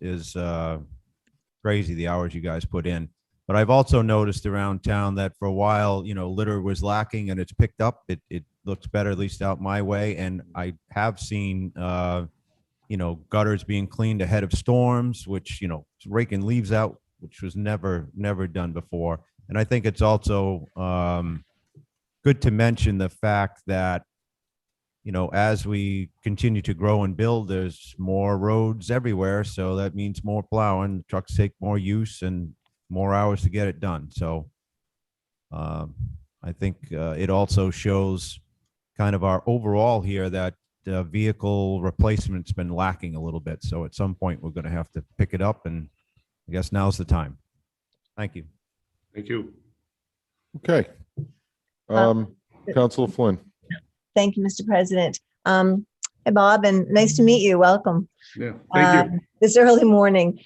crazy, the hours you guys put in. But I've also noticed around town that for a while, litter was lacking and it's picked up. It looks better, at least out my way. And I have seen, gutters being cleaned ahead of storms, which, raking leaves out, which was never done before. And I think it's also good to mention the fact that, as we continue to grow and build, there's more roads everywhere. So that means more plowing, trucks take more use and more hours to get it done. So I think it also shows kind of our overall here that vehicle replacement's been lacking a little bit. So at some point, we're going to have to pick it up, and I guess now's the time. Thank you. Thank you. Okay. Councilor Flynn. Thank you, Mr. President. Hi, Bob, and nice to meet you. Welcome. Yeah, thank you. This early morning.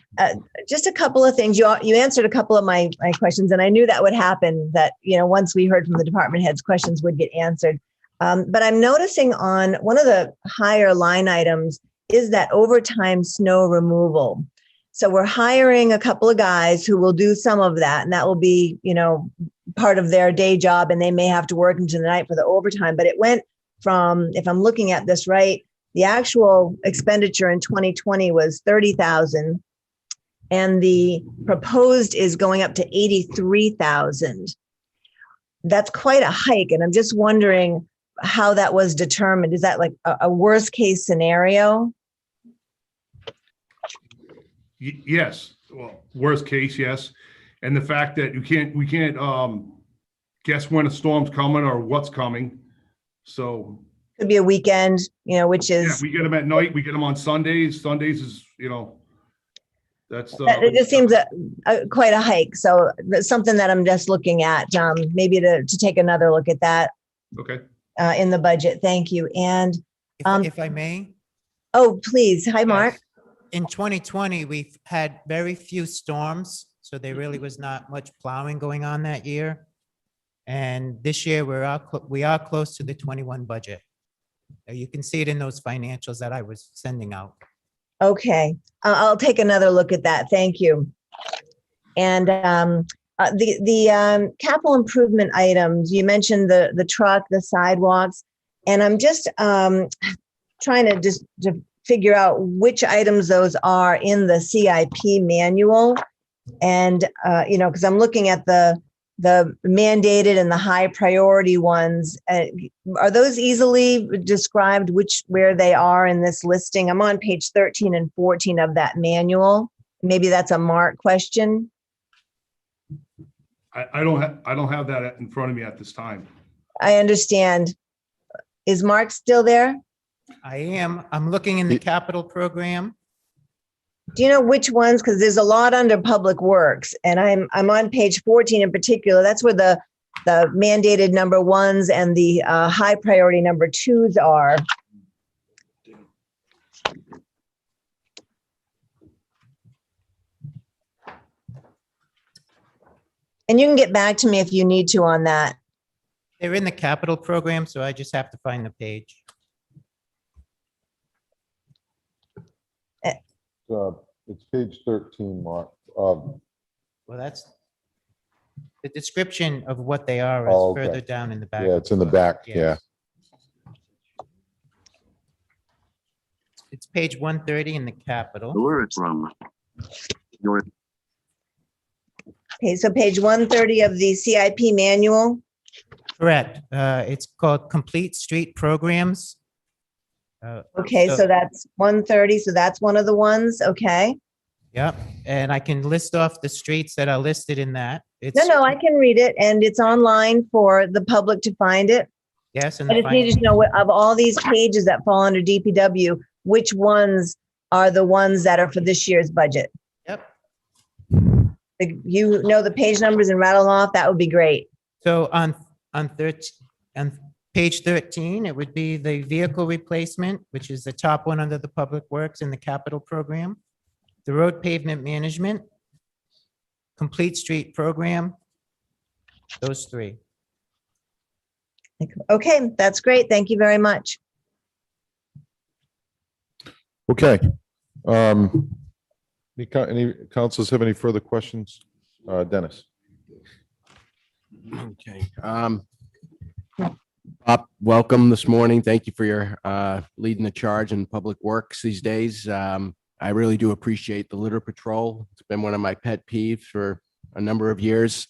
Just a couple of things. You answered a couple of my questions, and I knew that would happen, that, once we heard from the department heads, questions would get answered. But I'm noticing on one of the higher line items is that overtime snow removal. So we're hiring a couple of guys who will do some of that, and that will be, part of their day job, and they may have to work into the night for the overtime. But it went from, if I'm looking at this right, the actual expenditure in 2020 was 30,000, and the proposed is going up to 83,000. That's quite a hike, and I'm just wondering how that was determined. Is that like a worst case scenario? Yes. Well, worst case, yes. And the fact that we can't guess when a storm's coming or what's coming. So Could be a weekend, which is. yeah, we get them at night. We get them on Sundays. Sundays is, that's It just seems quite a hike. So that's something that I'm just looking at, maybe to take another look at that okay. In the budget. Thank you. And If I may. oh, please. Hi, Mark. Yes. In 2020, we've had very few storms, so there really was not much plowing going on that year. And this year, we are close to the 21 budget. You can see it in those financials that I was sending out. Okay. I'll take another look at that. Thank you. And the capital improvement items, you mentioned the truck, the sidewalks, and I'm just trying to figure out which items those are in the CIP manual. And, because I'm looking at the mandated and the high priority ones. Are those easily described where they are in this listing? I'm on page 13 and 14 of that manual. Maybe that's a Mark question. I don't have that in front of me at this time. I understand. Is Mark still there? I am. I'm looking in the capital program. Do you know which ones? Because there's a lot under Public Works, and I'm on page 14 in particular. That's where the mandated number ones and the high priority number twos are. And you can get back to me if you need to on that. They're in the capital program, so I just have to find the page. It's page 13, Mark. Well, that's, the description of what they are Oh, is okay. further down in the back. Yeah, of it's in the book. back, Yes. yeah. It's page 130 in the capital. Where it's from. Your Okay, so page 130 of the CIP manual. Correct. It's called Complete Street Programs. Okay, so that's 130. So that's one of the ones. Okay. Yep, and I can list off the streets that are listed in that. No, no, I can read it and it's online for the public to find it. Yes, and I the just need to know what, of all these pages that fall under DPW, which ones are the ones that are for this year's budget? Yep. If you know the page numbers and rattle them off, that would be great. So on page 13, it would be the vehicle replacement, which is the top one under the Public Works in the capital program. The road pavement management, complete street program, those three. Okay, that's great. Thank you very much. Okay. Any councilors have any further questions? Dennis? Okay. Bob, welcome this morning. Thank you for your leading the charge in public works these days. I really do appreciate the litter patrol. It's been one of my pet peeves for a number of years.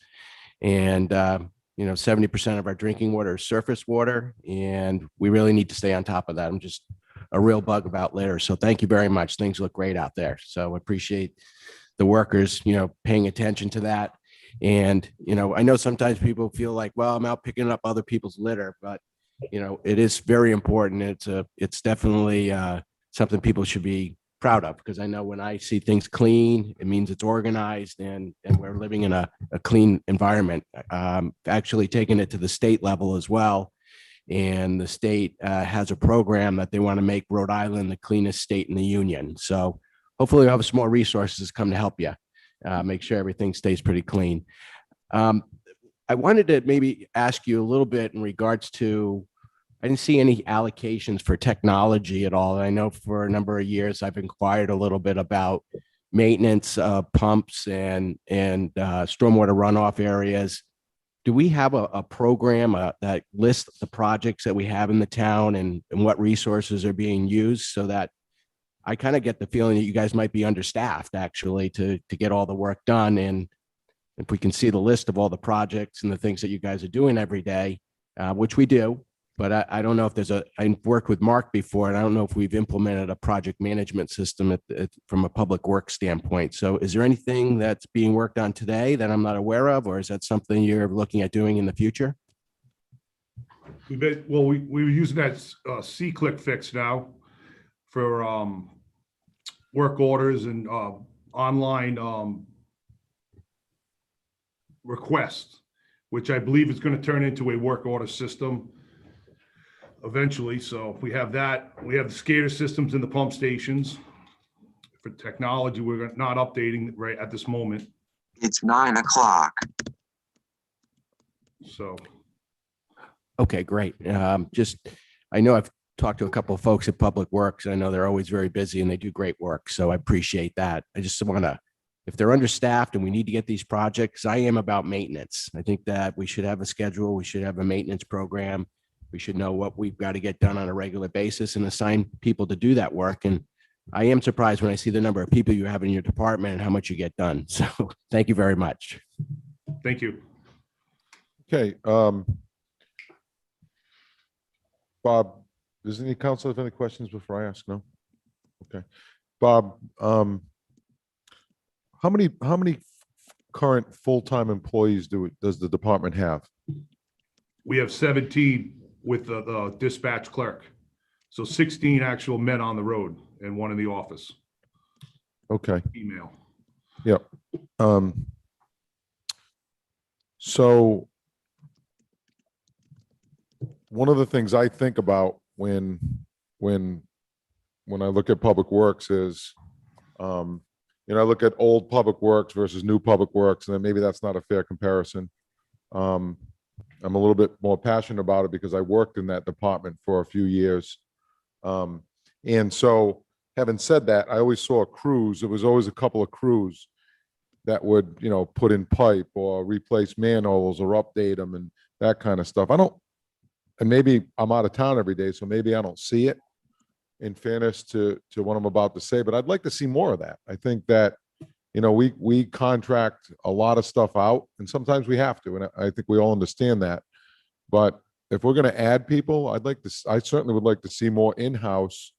And, 70% of our drinking water is surface water, and we really need to stay on top of that. I'm just a real bug about litter. So thank you very much. Things look great out there. So I appreciate the workers, paying attention to that. And, I know sometimes people feel like, well, I'm out picking up other people's litter, but, it is very important. It's definitely something people should be proud of, because I know when I see things clean, it means it's organized and we're living in a clean environment. Actually taking it to the state level as well. And the state has a program that they want to make Rhode Island the cleanest state in the union. So hopefully we'll have some more resources come to help you, make sure everything stays pretty clean. I wanted to maybe ask you a little bit in regards to, I didn't see any allocations for technology at all. I know for a number of years I've inquired a little bit about maintenance pumps and stormwater runoff areas. Do we have a program that lists the projects that we have in the town and what resources are being used, so that I kind of get the feeling that you guys might be understaffed actually to get all the work done? And if we can see the list of all the projects and the things that you guys are doing every day, which we do, but I don't know if I've worked with Mark before, and I don't know if we've implemented a project management system from a public works standpoint. So is there anything that's being worked on today that I'm not aware of, or is that something you're looking at doing in the future? we were using that C-click fix now for work orders and online requests, which I believe is going to turn into a work order system eventually. So we have that. We have the SCADA systems in the pump stations. For technology, we're not updating right at this moment. It's 9 o'clock. So, Okay, great. I know I've talked to a couple of folks at Public Works. I know they're always very busy and they do great work. So I appreciate that. I just want to, if they're understaffed and we need to get these projects, I am about maintenance. I think that we should have a schedule. We should have a maintenance program. We should know what we've got to get done on a regular basis and assign people to do that work. And I am surprised when I see the number of people you have in your department and how much you get done. So thank you very much. thank you. Okay. Bob, does any council have any questions before I ask? No? Okay. Bob, how many current full-time employees does the department have? We have 17 with the dispatch clerk. So 16 actual men on the road and one in the office, Okay. female. Yep. So one of the things I think about when I look at public works is, I look at old public works versus new public works, and then maybe that's not a fair comparison. I'm a little bit more passionate about it because I worked in that department for a few years. And so having said that, I always saw crews. There was always a couple of crews that would, put in pipe or replace manholes or update them and that kind of stuff. And maybe I'm out of town every day, so maybe I don't see it, in fairness to what I'm about to say, but I'd like to see more of that. I think that, we contract a lot of stuff out, and sometimes we have to, and I think we all understand that. But if we're going to add people, I certainly would like to see more in-house,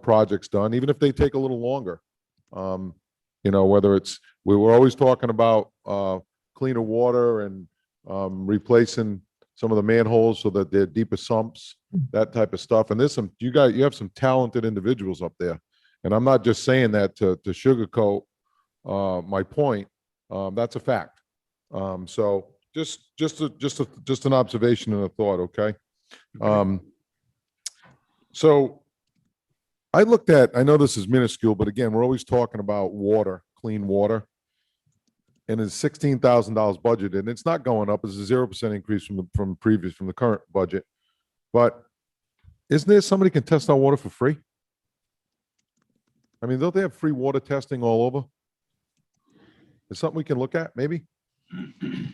projects done, even if they take a little longer. Whether we were always talking about cleaner water and replacing some of the manholes so that they're deeper sumps, that type of stuff. And you have some talented individuals up there. And I'm not just saying that to sugarcoat my point. That's a fact. So just an observation and a thought, okay? So I know this is minuscule, but again, we're always talking about water, clean water. And it's $16,000 budgeted, and it's not going up. It's a 0% increase from the current budget. But isn't there somebody can test our water for free? I mean, don't they have free water testing all over? Is something we can look at, maybe? In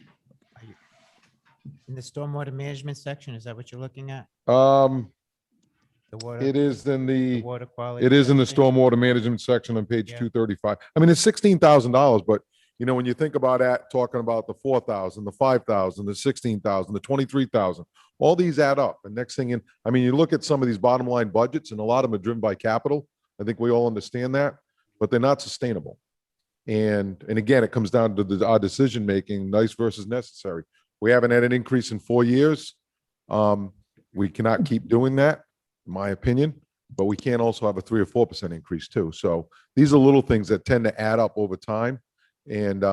the stormwater management section, is that what you're looking at? It The is in the water quality? It is in the testing? stormwater management section on page Yeah. 235. I mean, it's $16,000, but when you think about that, talking about the 4,000, the 5,000, the 16,000, the 23,000, all these add up. And next thing you look at some of these bottom line budgets, and a lot of them are driven by capital. I think we all understand that, but they're not sustainable. And again, it comes down to our decision making, nice versus necessary. We haven't had an increase in 4 years. We cannot keep doing that, in my opinion. But we can't also have a 3 or 4% increase too. So these are little things that tend to add up over time. And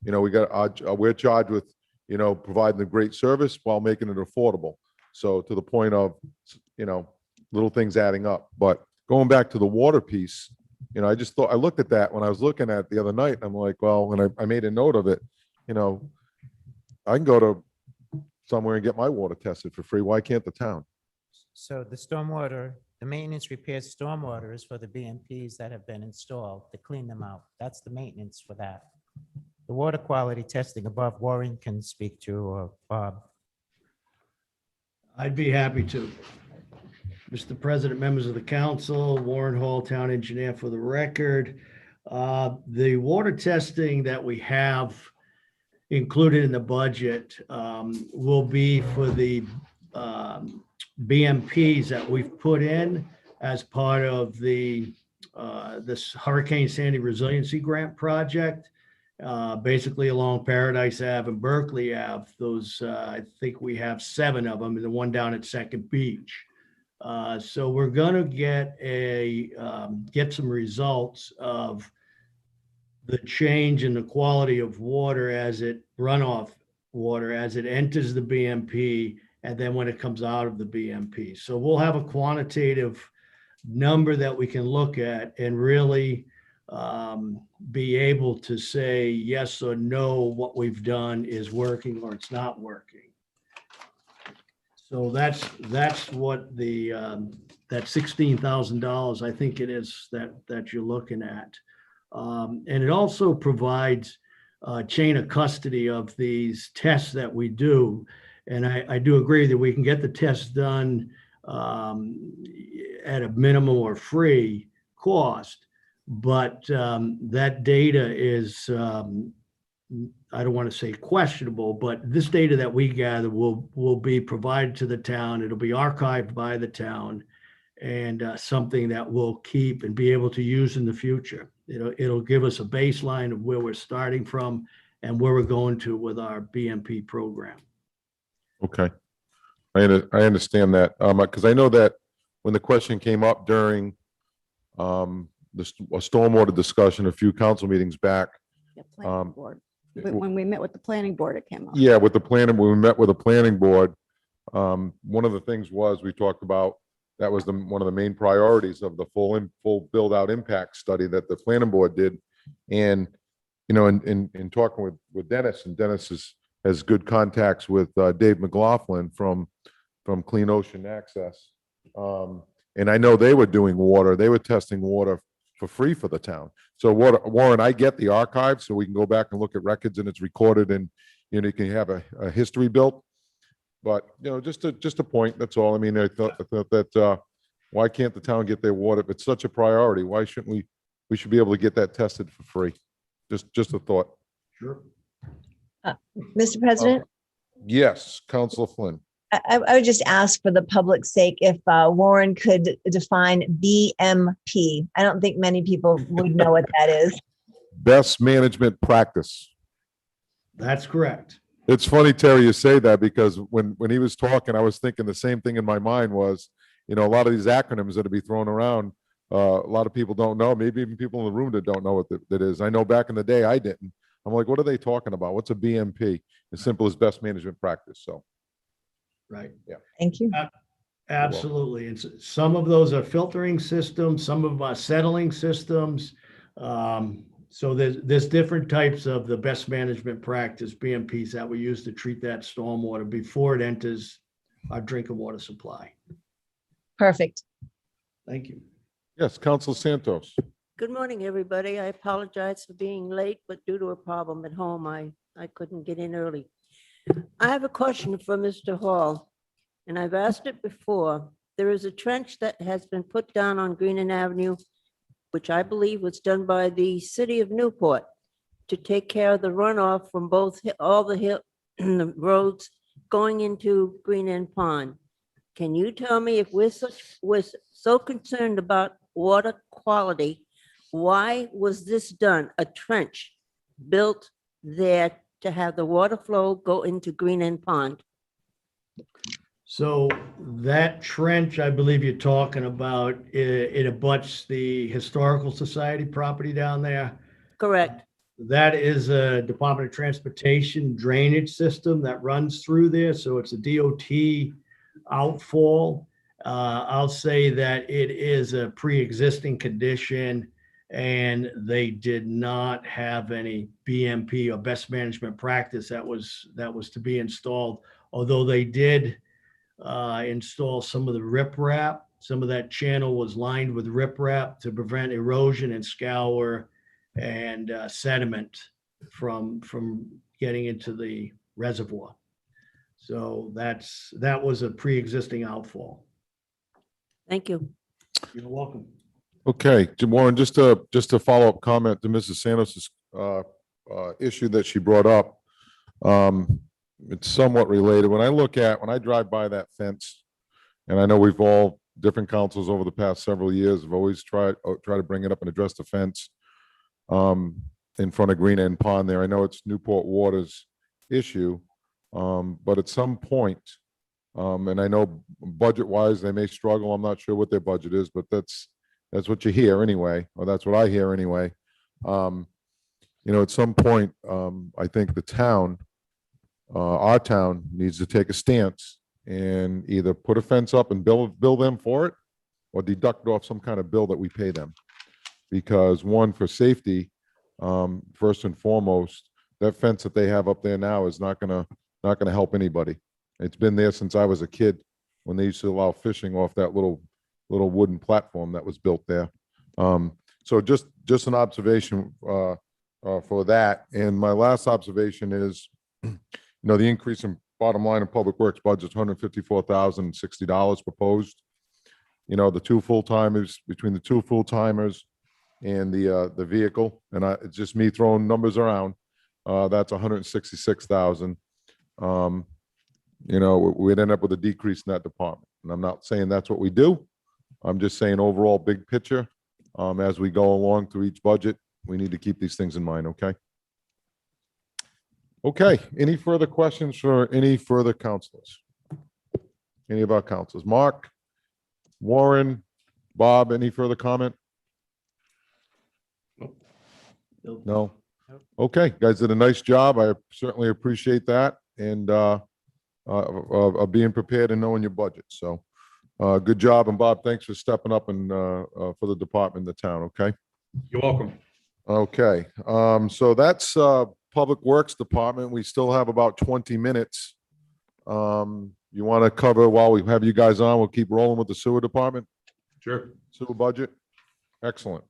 we're charged with providing a great service while making it affordable. So to the point of little things adding up. But going back to the water piece, I just thought, I looked at that when I was looking at it the other night. I'm like, well, when I made a note of it, I can go to somewhere and get my water tested for free. Why can't the town? So the maintenance repairs stormwater is for the BMPs that have been installed to clean them out. That's the maintenance for that. The water quality testing above, Warren can speak to, or Bob. I'd be happy to. Mr. President, members of the council, Warren Hall, town engineer for the record. The water testing that we have included in the budget will be for the BMPs that we've put in as part of this Hurricane Sandy Resiliency Grant project, basically along Paradise Ave and Berkeley Ave. Those, I think we have 7 of them, and the one down at Second Beach. So we're going to get some results of the change in the quality of water runoff water as it enters the BMP, and then when it comes out of the BMP. So we'll have a quantitative number that we can look at and really be able to say yes or no, what we've done is working or it's not working. So that's what that $16,000, I think it is, that you're looking at. And it also provides a chain of custody of these tests that we do. And I do agree that we can get the tests done at a minimum or free cost, but that data is, I don't want to say questionable, but this data that we gather will be provided to the town. It'll be archived by the town, and something that we'll keep and be able to use in the future. It'll give us a baseline of where we're starting from and where we're going to with our BMP program. Okay. I understand that, because I know that when the question came up during a stormwater discussion a few council meetings back. The planning board. When we met with the planning board, it came up. Yeah, with the planning, when we met with the planning board, one of the things was we talked about, that was one of the main priorities of the full build out impact study that the planning board did. And, in talking with Dennis, and Dennis is has good contacts with Dave McLaughlin from Clean Ocean Access. And I know they were doing water. They were testing water for free for the town. So Warren, I get the archive, so we can go back and look at records, and it's recorded, and you can have a history built. But just a point. That's all. I mean, I thought that why can't the town get their water if it's such a priority? Why shouldn't we? We should be able to get that tested for free. Just a thought. Sure. Mr. President, Yes, Councilor Flynn. I would just ask for the public's sake if Warren could define BMP. I don't think many people would know what that is. Best management practice. That's correct. It's funny, Terry, you say that, because when he was talking, I was thinking the same thing in my mind was, a lot of these acronyms that be thrown around, a lot of people don't know, maybe even people in the room that don't know what that is. I know back in the day I didn't. I'm like, what are they talking about? What's a BMP? As simple as best management practice. So, Right. yeah. Thank you. Absolutely. It's some of those are filtering systems, some of them are settling systems. So there's different types of the best management practice BMPs that we use to treat that stormwater before it enters our drinking water supply. Perfect. Thank you. Yes, Council Santos. Good morning, everybody. I apologize for being late, but due to a problem at home, I couldn't get in early. I have a question for Mr. Hall, and I've asked it before. There is a trench that has been put down on Greenan Avenue, which I believe was done by the city of Newport to take care of the runoff from all the roads going into Greenan Pond. Can you tell me, if we're so concerned about water quality, why was this done? A trench built there to have the water flow go into Greenan Pond? So that trench, I believe you're talking about, it abuts the Historical Society property down there. Correct. That is a Department of Transportation drainage system that runs through there. So it's a DOT outfall. I'll say that it is a pre-existing condition, and they did not have any BMP or best management practice that was to be installed, although they did install some of the riprap. Some of that channel was lined with riprap to prevent erosion and scour and sediment from getting into the reservoir. So that was a pre-existing outfall. Thank you. You're welcome. Okay, Warren, just a follow-up comment to Mrs. Santos's issue that she brought up. It's somewhat related. When I drive by that fence, and I know we've all, different councils over the past several years have always tried to bring it up and address the fence in front of Greenan Pond there. I know it's Newport Water's issue, but at some point, and I know budget-wise they may struggle. I'm not sure what their budget is, but that's what you hear anyway, or that's what I hear anyway. At some point, I think the town, our town, needs to take a stance and either put a fence up and bill them for it, or deduct off some kind of bill that we pay them. Because one, for safety, first and foremost, that fence that they have up there now is not gonna help anybody. It's been there since I was a kid, when they used to allow fishing off that little wooden platform that was built there. So just an observation for that. And my last observation is, the increase in bottom line of Public Works budget is $154,060 proposed. The two full-timers, between the two full-timers and the vehicle, and it's just me throwing numbers around, that's $166,000. We'd end up with a decrease in that department. And I'm not saying that's what we do. I'm just saying overall big picture, as we go along through each budget, we need to keep these things in mind, okay? Okay, any further questions for any further counselors? Any of our counselors? Mark, Warren, Bob, any further comment? No? Okay, guys did a nice job. I certainly appreciate that, and of being prepared and knowing your budget. So good job. And Bob, thanks for stepping up and for the department in the town, okay? You're welcome. Okay, so that's Public Works Department, we still have about 20 minutes. You want to cover while we have you guys on, we'll keep rolling with the sewer department, Sure. sewer budget? Excellent.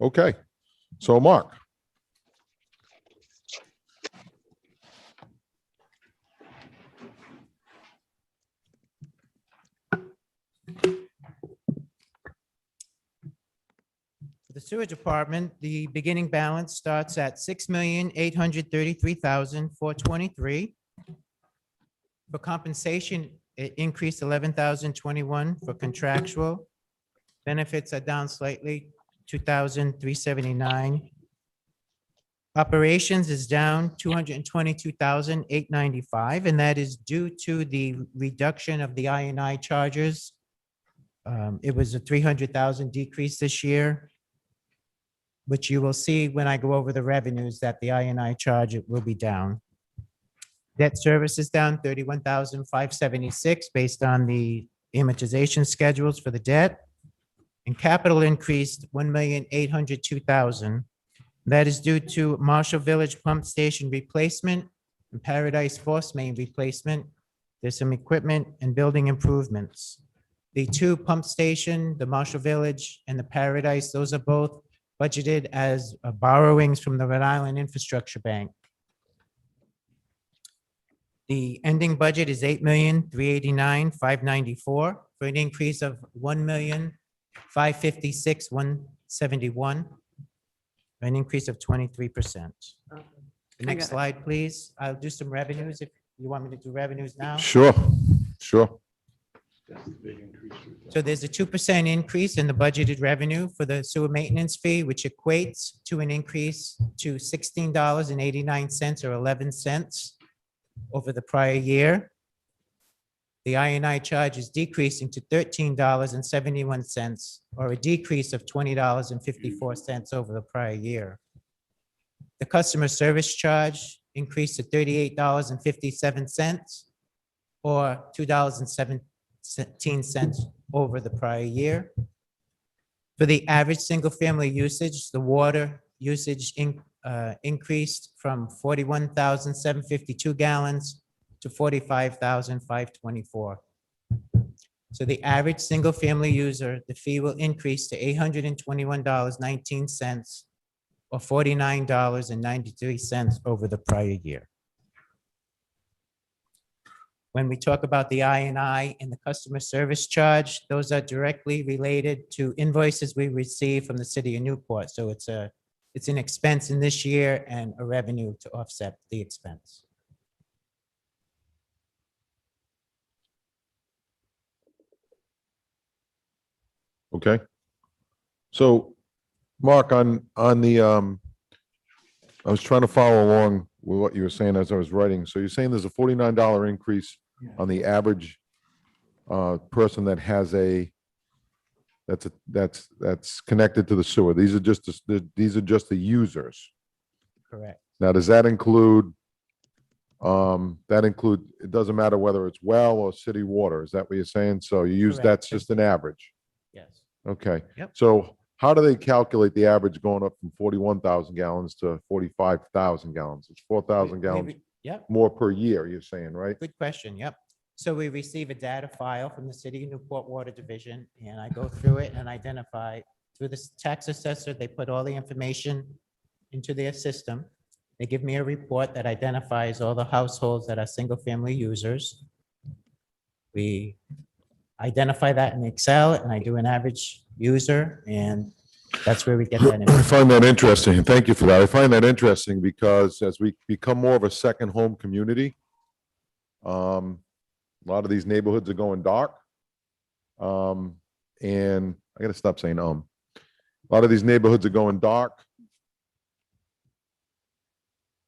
Okay. So Mark. For the sewer department, the beginning balance starts at 6,833,423. For compensation, it increased 11,021 for contractual. Benefits are down slightly, 2,379. Operations is down 222,895, and that is due to the reduction of the I&I charges. It was a 300,000 decrease this year, which you will see when I go over the revenues that the I&I charge it will be down. Debt service is down 31,576 based on the amortization schedules for the debt. And capital increased 1,802,000. That is due to Marshall Village Pump Station replacement and Paradise Force Main replacement. There's some equipment and building improvements. The two pump station, the Marshall Village and the Paradise, those are both budgeted as borrowings from the Rhode Island Infrastructure Bank. The ending budget is 8,389,594 for an increase of 1,556,171, an increase of 23%. The next it. slide, please. I'll do some revenues if you want me to do revenues now. Sure, sure. So there's a 2% increase in the budgeted revenue for the sewer maintenance fee, which equates to an increase to $16.89 or 11 cents over the prior year. The I&I charge is decreasing to $13.71 or a decrease of $20.54 over the prior year. The customer service charge increased to $38.57 or $2.17 over the prior year. For the average single-family usage, the water usage increased from 41,752 gallons to 45,524. So the average single-family user, the fee will increase to $821.19 or $49.93 over the prior year. When we talk about the I&I and the customer service charge, those are directly related to invoices we receive from the city of Newport. So it's an expense in this year and a revenue to offset the expense. Okay. So Mark, on the, I was trying to follow along with what you were saying as I was writing. So you're saying there's a $49 increase on the average person that has that's connected to the sewer. These are just the users. Correct. Now, does that include, it doesn't matter whether it's well or city water, is that what you're saying? So you use, Correct. that's just an average. Yes. Okay. Yep. So how do they calculate the average going up from 41,000 gallons to 45,000 gallons? It's 4,000 gallons Yep. more per year, you're saying, right? Good question. Yep. So we receive a data file from the City of Newport Water Division, and I go through it and identify through the tax assessor. They put all the information into their system. They give me a report that identifies all the households that are single-family users. We identify that in Excel, and I do an average user, and that's where we get that I information. find that interesting, and thank you for that. I find that interesting because as we become more of a second home community, a lot of these neighborhoods are going dark. And I gotta stop saying, a lot of these neighborhoods are going dark.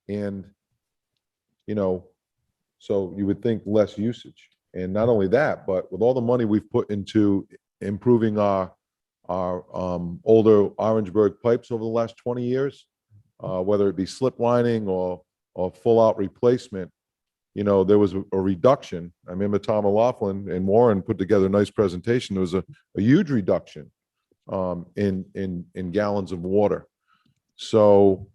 And, so you would think less usage. And not only that, but with all the money we've put into improving our older Orangeburg pipes over the last 20 years, whether it be slip lining or full out replacement, there was a reduction. I remember Tom O'Laughlin and Warren put together a nice presentation. There was a huge reduction in gallons of water. So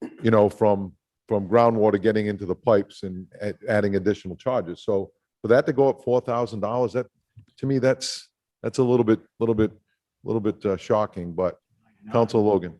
from groundwater getting into the pipes and adding additional charges. So for that to go up $4,000, that, to me, that's a little bit shocking, but Council Logan.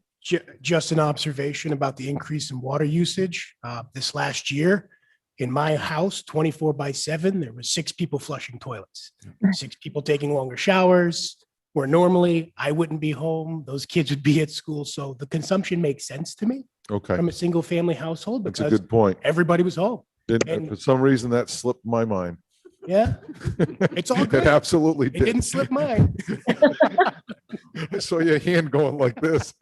Just an observation about the increase in water usage. This last year, in my house, 24/7, there was 6 people flushing toilets, 6 people taking longer showers, where normally I wouldn't be home, those kids would be at school. So the consumption makes sense to me Okay, from a single family household that's a because good point. everybody was home. And for some reason, that slipped my mind. Yeah, it's all It good. absolutely It didn't did. slip mine. I saw your hand going like this.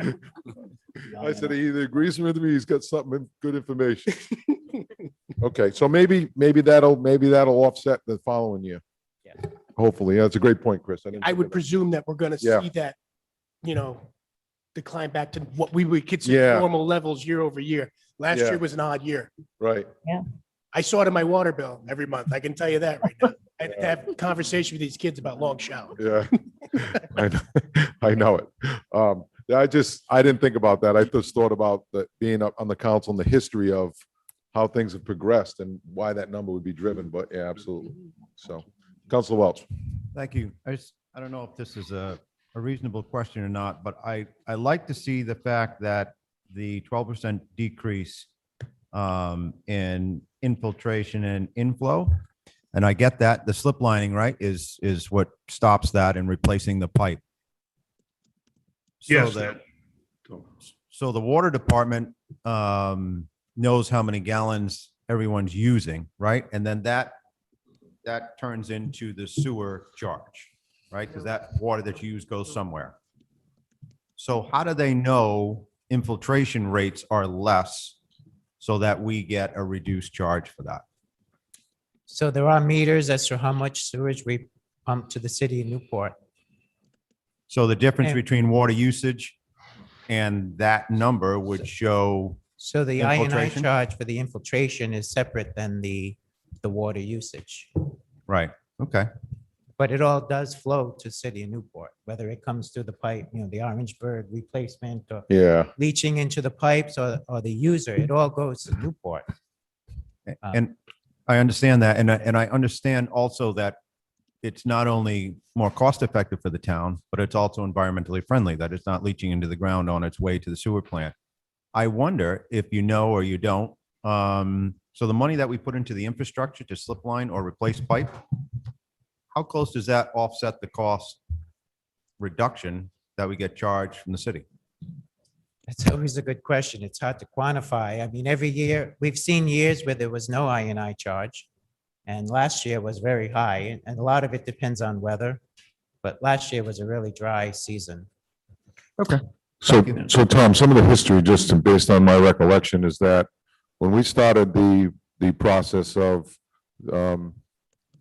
I said, he either agrees with me, he's got something, good information. Okay, so maybe that'll offset the following year. Yeah. Hopefully, that's a great point, Chris. didn't I think would of that. presume that we're going to Yeah. see that, decline back to what we would consider Yeah. normal levels year over year. Last Yeah. year was an odd year. Right. I saw it in my water bill every month. I can tell you that right now. I had to have a conversation with these kids about long showers. Yeah. I know it. I didn't think about that. I just thought about that being up on the council and the history of how things have progressed and why that number would be driven, but yeah, absolutely. So, Councilor Welch. Thank you. I don't know if this is a reasonable question or not, but I like to see the fact that the 12% decrease in infiltration and inflow. And I get that the slip lining, right, is what stops that and replacing the pipe. Yes. So the water department knows how many gallons everyone's using, right? And then that turns into the sewer charge, right? Because that water that you use goes somewhere. So how do they know infiltration rates are less so that we get a reduced charge for that? So there are meters as to how much sewage we pump to the city of Newport. So the difference And- between water usage and that number would show, So the I&I Infiltration? charge for the infiltration is separate than the water usage. right, okay. But it all does flow to city of Newport, whether it comes through the pipe, the Orange Bird replacement or Yeah. leaching into the pipes or the user, it all goes to Newport. And I understand that. And I understand also that it's not only more cost effective for the town, but it's also environmentally friendly, that it's not leaching into the ground on its way to the sewer plant. I wonder if you know or you don't. So the money that we put into the infrastructure to slip line or replace pipe, how close does that offset the cost reduction that we get charged from the city? It's always a good question. It's hard to quantify. I mean, every year, we've seen years where there was no I&I charge. And last year was very high, and a lot of it depends on weather. But last year was a really dry season. So Tom, some of the history, just based on my recollection, is that when we started the process of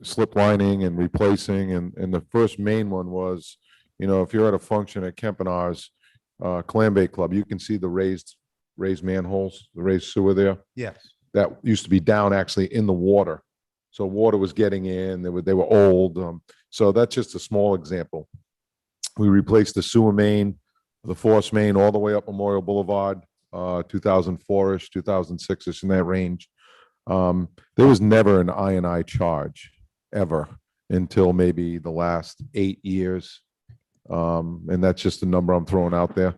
slip lining and replacing, and the first main one was, if you're at a function at Kempenar's Clam Bay Club, you can see the raised manholes, the raised sewer there. Yes. That used to be down actually in the water. So water was getting in, they were old. So that's just a small example. We replaced the sewer main, the force main, all the way up Memorial Boulevard, 2004-ish, 2006-ish, in that range. There was never an I&I charge ever until maybe the last 8 years. And that's just a number I'm throwing out there.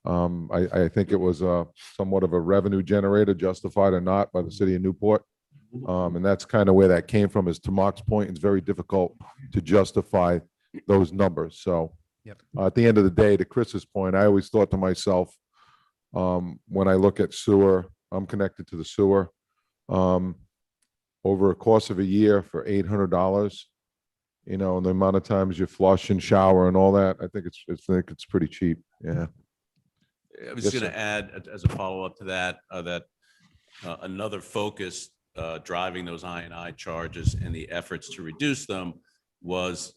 I think it was somewhat of a revenue generator, justified or not, by the city of Newport. And that's kind of where that came from, is to Mark's point, it's very difficult to justify those numbers. So at the end of the day, to Chris's point, I always thought to myself, when I look at sewer, I'm connected to the sewer. Over a course of a year for $800, and the amount of times you flush and shower and all that, I think it's pretty cheap. Yeah. I was Yes, going sir. to add, as a follow-up to that, another focus driving those I&I charges and the efforts to reduce them was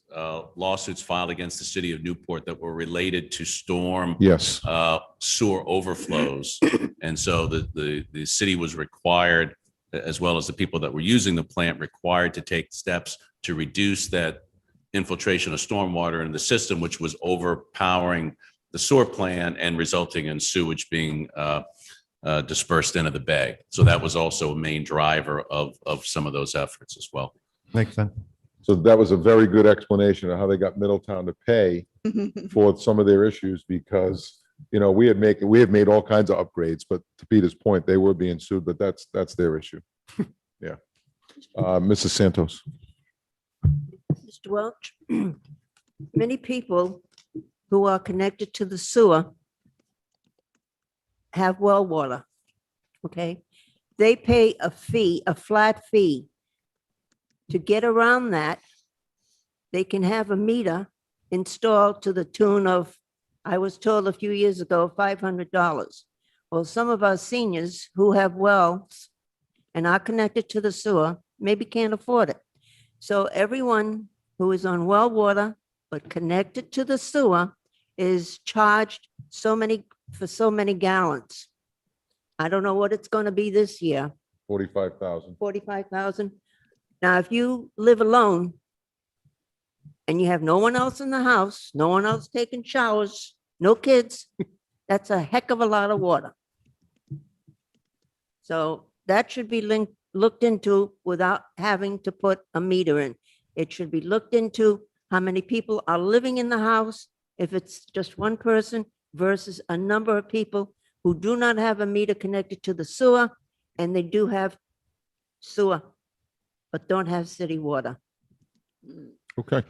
lawsuits filed against the city of Newport that were related to Yes. sewer overflows. And so the city was required, as well as the people that were using the plant, required to take steps to reduce that infiltration of stormwater in the system, which was overpowering the sewer plant and resulting in sewage being dispersed into the bay. So that was also a main driver of some of those efforts as well. Makes sense. So that was a very good explanation of how they got Middletown to pay for some of their issues because, you know, we had made all kinds of upgrades, but to Peter's point, they were being sued, but that's their issue. Yeah. Mrs. Santos. Mr. Welch, many people who are connected to the sewer have well water, okay? They pay a fee, a flat fee. To get around that, they can have a meter installed to the tune of, I was told a few years ago, $500. Well, some of our seniors who have wells and are connected to the sewer maybe can't afford it. So everyone who is on well water but connected to the sewer is charged for so many gallons. I don't know what it's going to be this year, 45,000. 45,000. Now, if you live alone and you have no one else in the house, no one else taking showers, no kids, that's a heck of a lot of water. So that should be looked into without having to put a meter in. It should be looked into how many people are living in the house, if it's just one person versus a number of people who do not have a meter connected to the sewer, and they do have sewer, but don't have city water. Okay.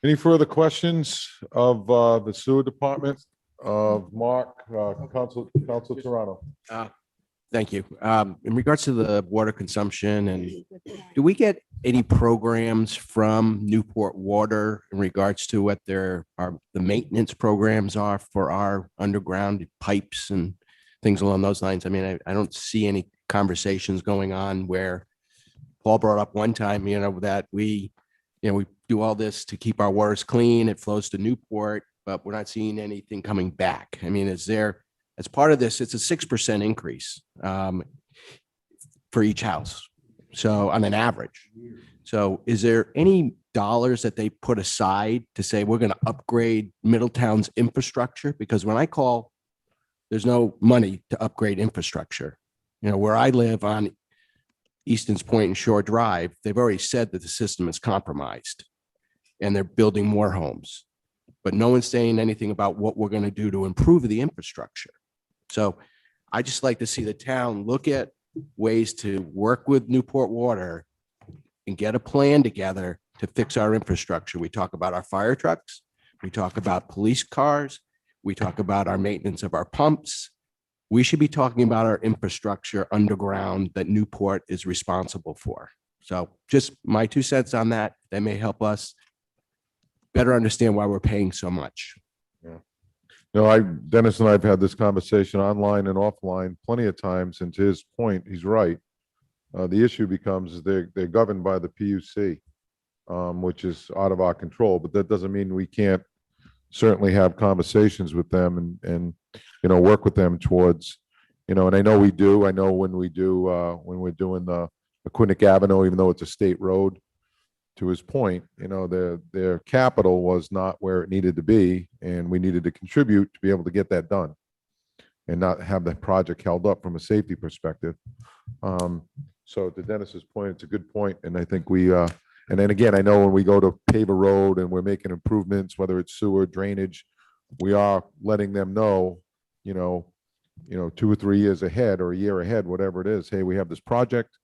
Any further questions of the sewer department of Mark, Council Toronto? Thank you. In regards to the water consumption, and do we get any programs from Newport Water in regards to what the maintenance programs are for our underground pipes and things along those lines? I mean, I don't see any conversations going on where Paul brought up one time, that we do all this to keep our waters clean. It flows to Newport, but we're not seeing anything coming back. I mean, as part of this, it's a 6% increase for each house. So on an average. So is there any dollars that they put aside to say, we're going to upgrade Middletown's infrastructure? Because when I call, there's no money to upgrade infrastructure. Where I live on Easton's Point and Shore Drive, they've already said that the system is compromised and they're building more homes, but no one's saying anything about what we're going to do to improve the infrastructure. So I just like to see the town look at ways to work with Newport Water and get a plan together to fix our infrastructure. We talk about our fire trucks, we talk about police cars, we talk about our maintenance of our pumps. We should be talking about our infrastructure underground that Newport is responsible for. So just my 2 cents on that. That may help us better understand why we're paying so much. Yeah. Dennis and I have had this conversation online and offline plenty of times, and to his point, he's right. The issue becomes they're governed by the PUC, which is out of our control, but that doesn't mean we can't certainly have conversations with them and work with them towards, and I know we do. I know when we're doing the Quinnick Avenue, even though it's a state road, to his point, their capital was not where it needed to be, and we needed to contribute to be able to get that done and not have the project held up from a safety perspective. So to Dennis's point, it's a good point, and I think and then again, I know when we go to pave a road and we're making improvements, whether it's sewer, drainage, we are letting them know, 2 or 3 years ahead or a year ahead, whatever it is. Hey, we have this project.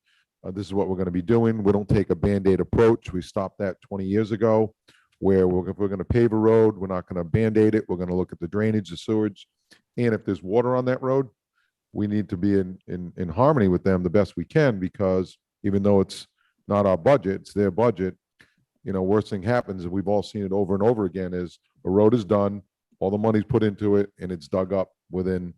This is what we're going to be doing. We don't take a Band-Aid approach. We stopped that 20 years ago, where if we're going to pave a road, we're not going to Band-Aid it. We're going to look at the drainage, the sewage, and if there's water on that road, we need to be in harmony with them the best we can, because even though it's not our budget, it's their budget. Worst thing happens, and we've all seen it over and over again, is a road is done, all the money's put into it, and it's dug up within,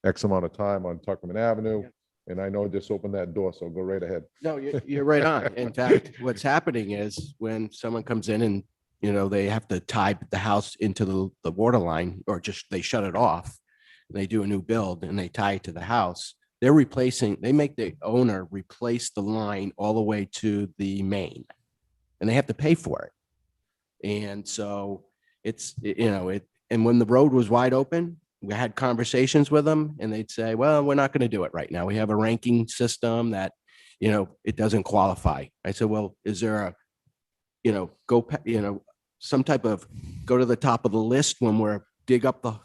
X amount of time on Tuckerman Avenue. And I know I just opened that door, so go right ahead. No, you're right on. In fact, what's happening is when someone comes in and, they have to tie the house into the water line, or just they shut it off, they do a new build and they tie it to the house. They make the owner replace the line all the way to the main, and they have to pay for it. And so and when the road was wide open, we had conversations with them and they'd say, well, we're not going to do it right now. We have a ranking system that, it doesn't qualify. I said, well, is there a, some type of go to the top of the list when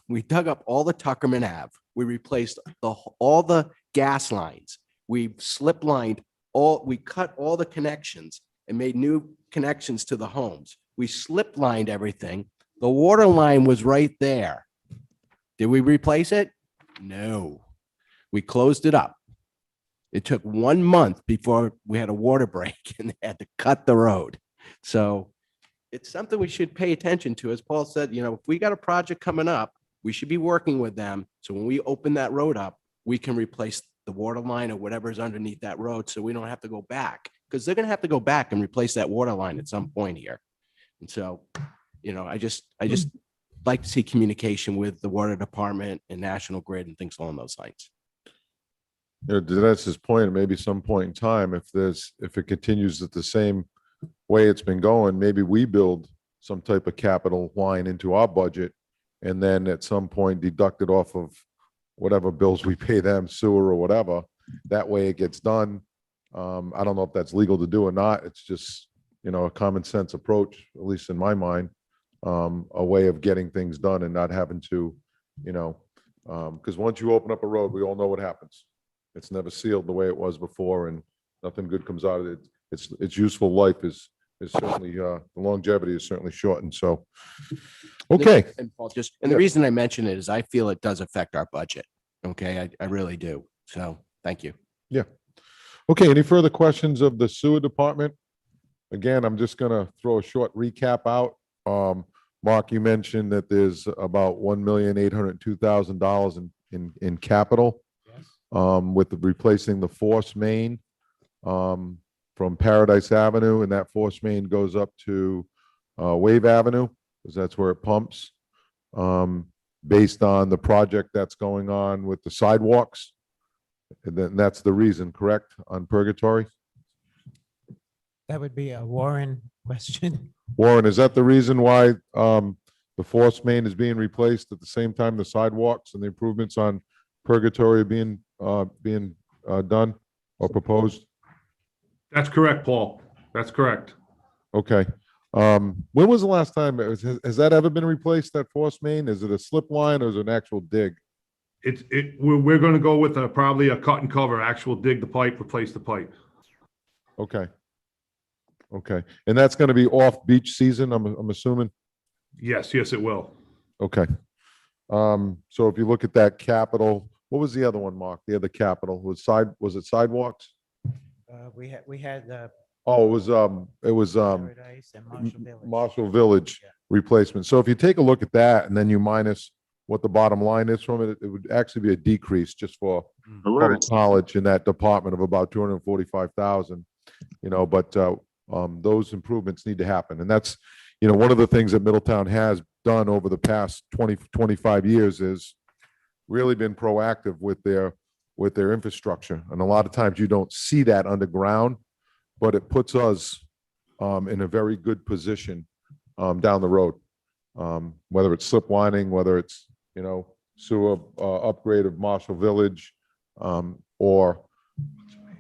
we dug up all the Tuckerman Ave. We replaced all the gas lines. We slip lined we cut all the connections and made new connections to the homes. We slip lined everything. The water line was right there. Did we replace it? No. We closed it up. It took 1 month before we had a water break and they had to cut the road. So it's something we should pay attention to. As Paul said, if we got a project coming up, we should be working with them. So when we open that road up, we can replace the water line or whatever's underneath that road. So we don't have to go back, because they're going to have to go back and replace that water line at some point here. And so, I just like to see communication with the water department and National Grid and things along those lines. To Dennis's point, maybe some point in time, if it continues at the same way it's been going, maybe we build some type of capital line into our budget and then at some point deduct it off of whatever bills we pay them, sewer or whatever. That way it gets done. I don't know if that's legal to do or not. It's just, a common sense approach, at least in my mind, a way of getting things done and not having to, because once you open up a road, we all know what happens. It's never sealed the way it was before and nothing good comes out of it. Its useful life is certainly, the longevity is certainly shortened. So, okay. And Paul, the reason I mention it is I feel it does affect our budget. Okay. I really do. So thank you. Yeah. Okay. Any further questions of the sewer department? Again, I'm just going to throw a short recap out. Mark, you mentioned that there's about $1,802,000 in capital, with replacing the force main, from Paradise Avenue, and that force main goes up to Wave Avenue, because that's where it pumps, based on the project that's going on with the sidewalks. And then that's the reason, correct, on Purgatory? That would be a Warren question. Warren, is that the reason why the force main is being replaced at the same time the sidewalks and the improvements on Purgatory are being done or proposed? That's correct, Paul. That's correct. Okay. When was the last time, has that ever been replaced, that force main? Is it a slip line or is it an actual dig? We're going to go with probably a cut and cover, actual dig the pipe, replace the pipe. Okay. Okay. And that's going to be off beach season, I'm assuming? Yes, it will. Okay. So if you look at that capital, what was the other one, Mark? The other capital was it sidewalks? We had Oh, it was Paradise and Marshall Village. Marshall Village replacement. So if you take a look at that and then you minus what the bottom line is from it, it would actually be a decrease just for public knowledge in that department of about 245,000. But those improvements need to happen, and that's one of the things that Middletown has done over the past 25 years is really been proactive with their infrastructure. And a lot of times you don't see that underground, but it puts us in a very good position down the road. Whether it's slip lining, whether it's, sewer upgrade of Marshall Village, or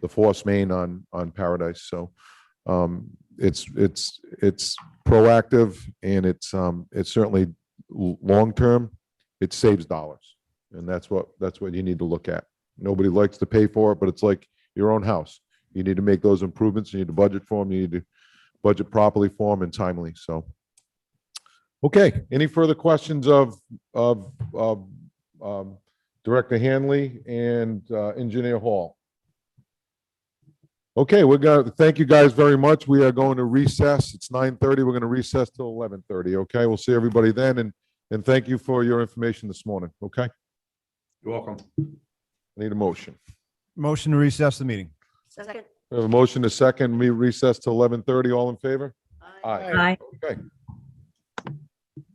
the force main on Paradise. So it's proactive, and it's certainly long-term. It saves dollars, and that's what you need to look at. Nobody likes to pay for it, but it's like your own house. You need to make those improvements. You need to budget for them. You need to budget properly for them and timely. So, okay. Any further questions of Director Hanley and Engineer Hall? Okay, we're going to thank you guys very much. We are going to recess. It's 9:30. We're going to recess till 11:30. Okay, we'll see everybody then. And thank you for your information this morning. Okay. You're welcome. I need a motion. Motion to recess the meeting. Second. We have a motion to second. We recess till 11:30. All in favor? Aye. Okay.